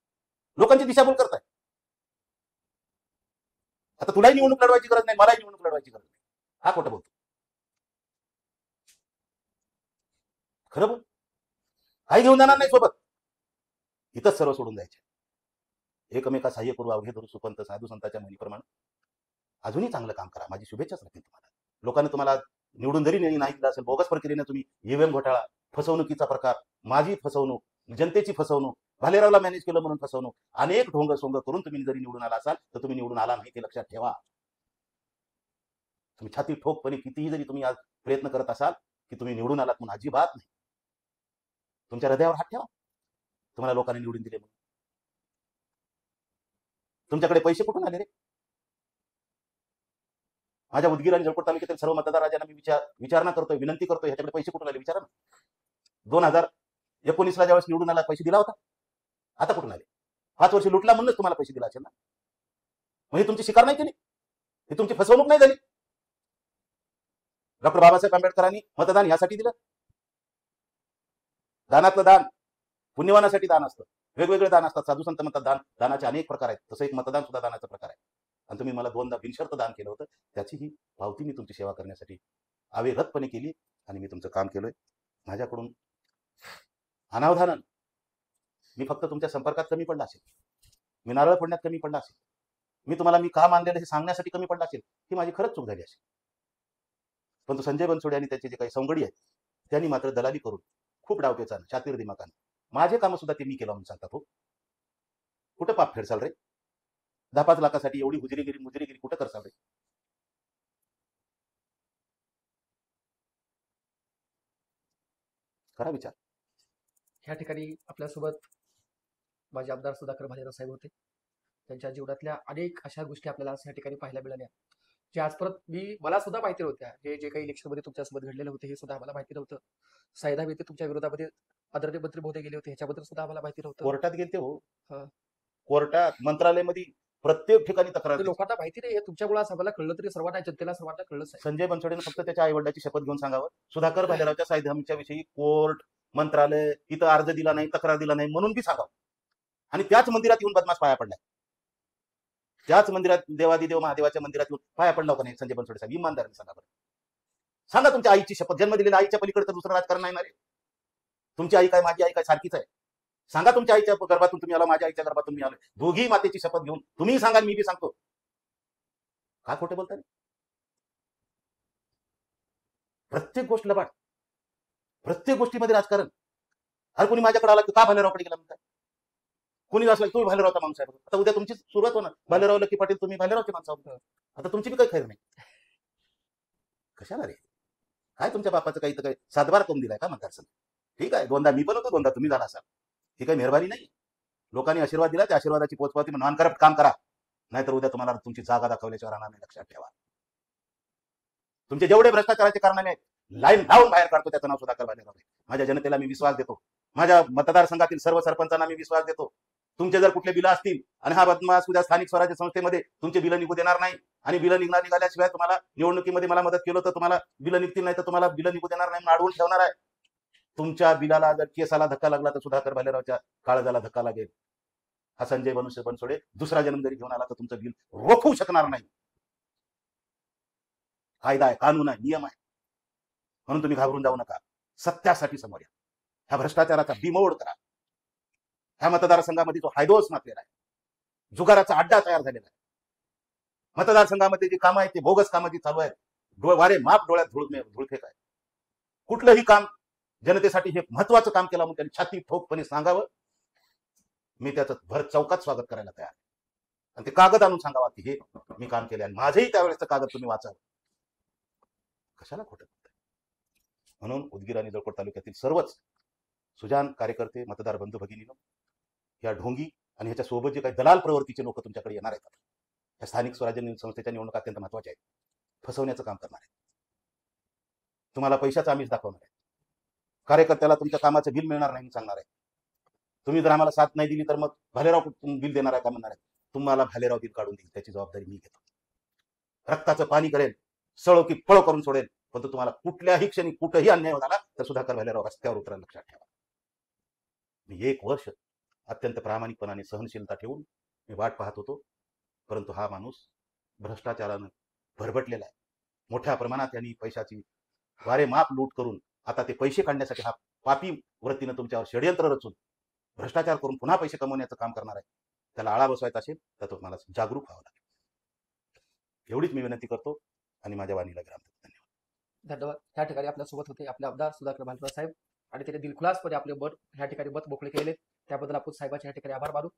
लोकांची दिशाभूल करताय. आता तुलाही निवडणूक लढवायची गरज नाही, मलाही निवडणूक लढवायची गरज नाही. हा खोटं बोलतो. खरं बोल. काही घेऊन जाणार नाही सोबत. इथंच सर्व सोडून द्यायचे. एकमेका सहाय्य करू, अवघे धरू सुपंत साधू संतांच्या म्हणीप्रमाणे अजूनही चांगलं काम करा. माझी शुभेच्छाच राहतील तुम्हाला. लोकांनी तुम्हाला निवडून जरी नाही दिलं असेल, बोगस प्रक्रियेने तुम्ही ईव्हीएम घोटाळा, फसवणुकीचा प्रकार, माझी फसवणूक, जनतेची फसवणूक, भालेरावला मॅनेज केलं म्हणून फसवणूक, अनेक ढोंग सोंग करून तुम्ही जरी निवडून आला असाल तर तुम्ही निवडून आला नाही ते लक्षात ठेवा. तुम्ही छाती ठोकपणे कितीही जरी तुम्ही आज प्रयत्न करत असाल की तुम्ही निवडून आलात म्हणून, अजिबात नाही. तुमच्या हृदयावर हात ठेवा. तुम्हाला लोकांनी निवडून दिले म्हणून. तुमच्याकडे पैसे कुठून आले रे? माझ्या उदगीर आणि जळकोट तालुक्यातील सर्व मतदार राजांना मी विचारणा करतोय, विनंती करतोय, ह्याच्याकडे पैसे कुठून आले विचारा ना. 2019ला ज्यावेळेस निवडून आला पैसे दिला होता, आता कुठून आले? 5 वर्ष लुटला म्हणूनच तुम्हाला पैसे दिला असेल ना. म्हणजे तुमची शिकार नाही केली, ही तुमची फसवणूक नाही झाली. डॉक्टर बाबासाहेब आंबेडकरांनी मतदान यासाठी दिलं. दानातलं दान पुण्यवानासाठी दान असतं. वेगवेगळे दान असतात. साधू संत म्हणतात दानाचे अनेक प्रकार आहेत. तसं एक मतदान सुद्धा दानाचा प्रकार आहे. आणि तुम्ही मला 2दा बिनशर्त दान केलं होतं. त्याची ही पावती मी तुमची सेवा करण्यासाठी अविरतपणे केली आणि मी तुमचं काम केलंय. माझ्याकडून अनावधानानं मी फक्त तुमच्या संपर्कात कमी पडला असेल, मी नारळ फोडण्यात कमी पडला असेल, मी तुम्हाला मी काम आणलेलं हे सांगण्यासाठी कमी पडला असेल, ही माझी खरंच चूक झाली असेल. पण तो संजय बनसोडे आणि त्याचे जे काही सवंगडी आहेत त्यांनी मात्र दलाली करून खूप डावपेचानं, शातीर दिमाखानं माझे कामं सुद्धा ते मी केलं म्हणून सांगतात. हो, कुठं पाप फेडसाल रे? 10-5 लाखासाठी एवढी मुजरीगिरी कुठं करसाल रे? करा विचार. ह्या ठिकाणी आपल्यासोबत माझे आमदार सुधाकर भालेराव साहेब होते. त्यांच्या जीवनातल्या अनेक अशा गोष्टी आपल्याला आज या ठिकाणी पाहायला मिळाल्या, जे आज परत मला सुद्धा माहिती नव्हत्या. जे काही इलेक्शनमध्ये तुमच्यासोबत घडलेलं होतं हे सुद्धा आम्हाला माहिती नव्हतं. सायदा येथे तुमच्या विरोधामध्ये आदरणीय मंत्री महोदय गेले होते, ह्याच्याबद्दल सुद्धा आम्हाला माहिती नव्हतं. कोर्टात गेलते हो. हा. कोर्टात, मंत्रालयामध्ये प्रत्येक ठिकाणी तक्रार. लोकांना माहिती नाही, तुमच्यामुळे आज आम्हाला कळलं, तरी सर्वांना, जनतेला सर्वांना कळलंच आहे. संजय बनसोडेने फक्त त्याच्या आई वडिलांची शपथ घेऊन सांगावं. सुधाकर भालेरावच्या सायधामच्या विषयी कोर्ट, मंत्रालय इथं अर्ज दिला नाही, तक्रार दिला नाही म्हणून बी सांगावं. आणि त्याच मंदिरात येऊन बदमाश पाया पडलाय. त्याच मंदिरात, देवादिदेव महादेवाच्या मंदिरात येऊन पाया पडला का नाही संजय बनसोडे साहेब? इमानदारीने सांगा बरं. सांगा तुमच्या आईची शपथ. जन्म दिलेल्या आईच्या पलीकडे तर दुसरं राजकारण नाही ना रे. तुमची आई काय, माझी आई काय सारखीच आहे. सांगा तुमच्या आईच्या गर्भातून तुम्ही आला, माझ्या आईच्या गर्भातून मी आलो. दोघी मातेची शपथ घेऊन तुम्ही सांगा, मी बी सांगतो. का खोटे बोलताय? प्रत्येक गोष्ट लबाड, प्रत्येक गोष्टीमध्ये राजकारण. हर कोणी माझ्याकडे आला की का भालेरावकडे गेला म्हणताय? कोणी असला तुम्ही भालेरावचा माणूस आहे. आता उद्या तुमची सुरुवात होणार, भालेराव लकी पाटील तुम्ही भालेरावचे माणसं आहोत. आता तुमची बी काही खैर नाही. कशाला रे? काय तुमच्या बापाचं काही तर काही सातबार करून दिलाय का मतदारसंघ? ठीक आहे, 2दा मी पण होतो, 2दा तुम्ही झाला असाल. ही काही मेहरबानी नाही. लोकांनी आशीर्वाद दिला, त्या आशीर्वादाची पोचपावती म्हणून करप्ट काम करा, नाहीतर उद्या तुम्हाला तुमची जागा दाखवल्याच्या राहणार नाही. लक्षात ठेवा. तुमचे जेवढे भ्रष्टाचाराचे कारणामे लाईन लावून बाहेर काढतो त्याचं नाव सुधाकर भालेराव आहे. माझ्या जनतेला मी विश्वास देतो. माझ्या मतदारसंघातील सर्व सरपंचांना मी विश्वास देतो. तुमचे जर कुठले बिलं असतील आणि हा बदमाश उद्या स्थानिक स्वराज्य संस्थेमध्ये तुमचे बिलं निघू देणार नाही, आणि बिलं निघाल्याशिवाय तुम्हाला निवडणुकीमध्ये मला मदत केलं तर तुम्हाला बिलं निघतील, नाही तर तुम्हाला बिलं निघू देणार नाही, अडवून ठेवणार आहे. तुमच्या बिलाला जर केसाला धक्का लागला तर सुधाकर भालेरावच्या काळजाला धक्का लागेल. हा संजय बनसोडे दुसरा जन्म जरी घेऊन आला तर तुमचं बिल रोखू शकणार नाही. कायदा आहे, कानून आहे, नियम आहे. म्हणून तुम्ही घाबरून जाऊ नका. सत्यासाठी समोर या. ह्या भ्रष्टाचाराचा बिमोड करा. ह्या मतदारसंघामध्ये जो हायदोस मातलेला आहे, जुगाराचा अड्डा तयार झालेला आहे. मतदारसंघामध्ये जी कामं आहेत ती बोगस कामं जी चालू आहेत, वारे माप डोळ्यात धुळफेक आहे. कुठलंही काम जनतेसाठी हे महत्वाचं काम केलं म्हणून त्यांनी छाती ठोकपणे सांगावं. मी त्याचं भर चौकात स्वागत करायला तयार आहे. आणि ते कागद आणून सांगावा की हे मी काम केले, आणि माझंही त्यावेळेसचं कागद तुम्ही वाचावं. कशाला खोटं बोलताय? म्हणून उदगीर आणि जळकोट तालुक्यातील सर्वच सुजान कार्यकर्ते, मतदार बंधू भगिनीनो, या ढोंगी आणि ह्याच्या सोबत जे काही दलाल प्रवृत्तीचे लोक तुमच्याकडे येणार आहेत, या स्थानिक स्वराज्य संस्थेच्या निवडणुका अत्यंत महत्त्वाच्या आहेत. फसवण्याचं काम करणार आहेत, तुम्हाला पैशाचं आमिष दाखवणार आहे, कार्यकर्त्याला तुमच्या कामाचं बिल मिळणार नाही सांगणार आहे. तुम्ही जर आम्हाला साथ नाही दिली तर मग भालेराव बिल देणार आहे का म्हणणार आहे. तुम्हाला भालेराव बिल काढून देईल, त्याची जबाबदारी मी घेतो. रक्ताचं पाणी करेल, सळो की पळो करून सोडेल, पण तुम्हाला कुठल्याही क्षणी कुठेही अन्याय झाला तर सुधाकर भालेराव रस्त्यावर उतरायला लक्षात ठेवा. मी 1 वर्ष अत्यंत प्रामाणिकपणाने सहनशीलता ठेवून मी वाट पाहत होतो, परंतु हा माणूस भ्रष्टाचारानं भरभटलेला आहे. मोठ्या प्रमाणात यांनी पैशाची वारेमाप लूट करून आता ते पैसे काढण्यासाठी हा पापी वृत्तीनं तुमच्यावर षडयंत्र रचून भ्रष्टाचार करून पुन्हा पैसे कमवण्याचं काम करणार आहे. त्याला आळा बसवायचा असेल तर तुम्हाला जागरूक व्हावं लागेल. एवढीच मी विनंती करतो आणि माझ्या वाणीला विराम देतो. धन्यवाद. धन्यवाद. ह्या ठिकाणी आपल्यासोबत होते आपले आमदार सुधाकर भालेराव साहेब आणि त्याने दिलखुलासपणे आपले मत ह्या ठिकाणी मत मोकळे केले. त्याबद्दल आपण साहेबांच्या ह्या ठिकाणी आभार मानू.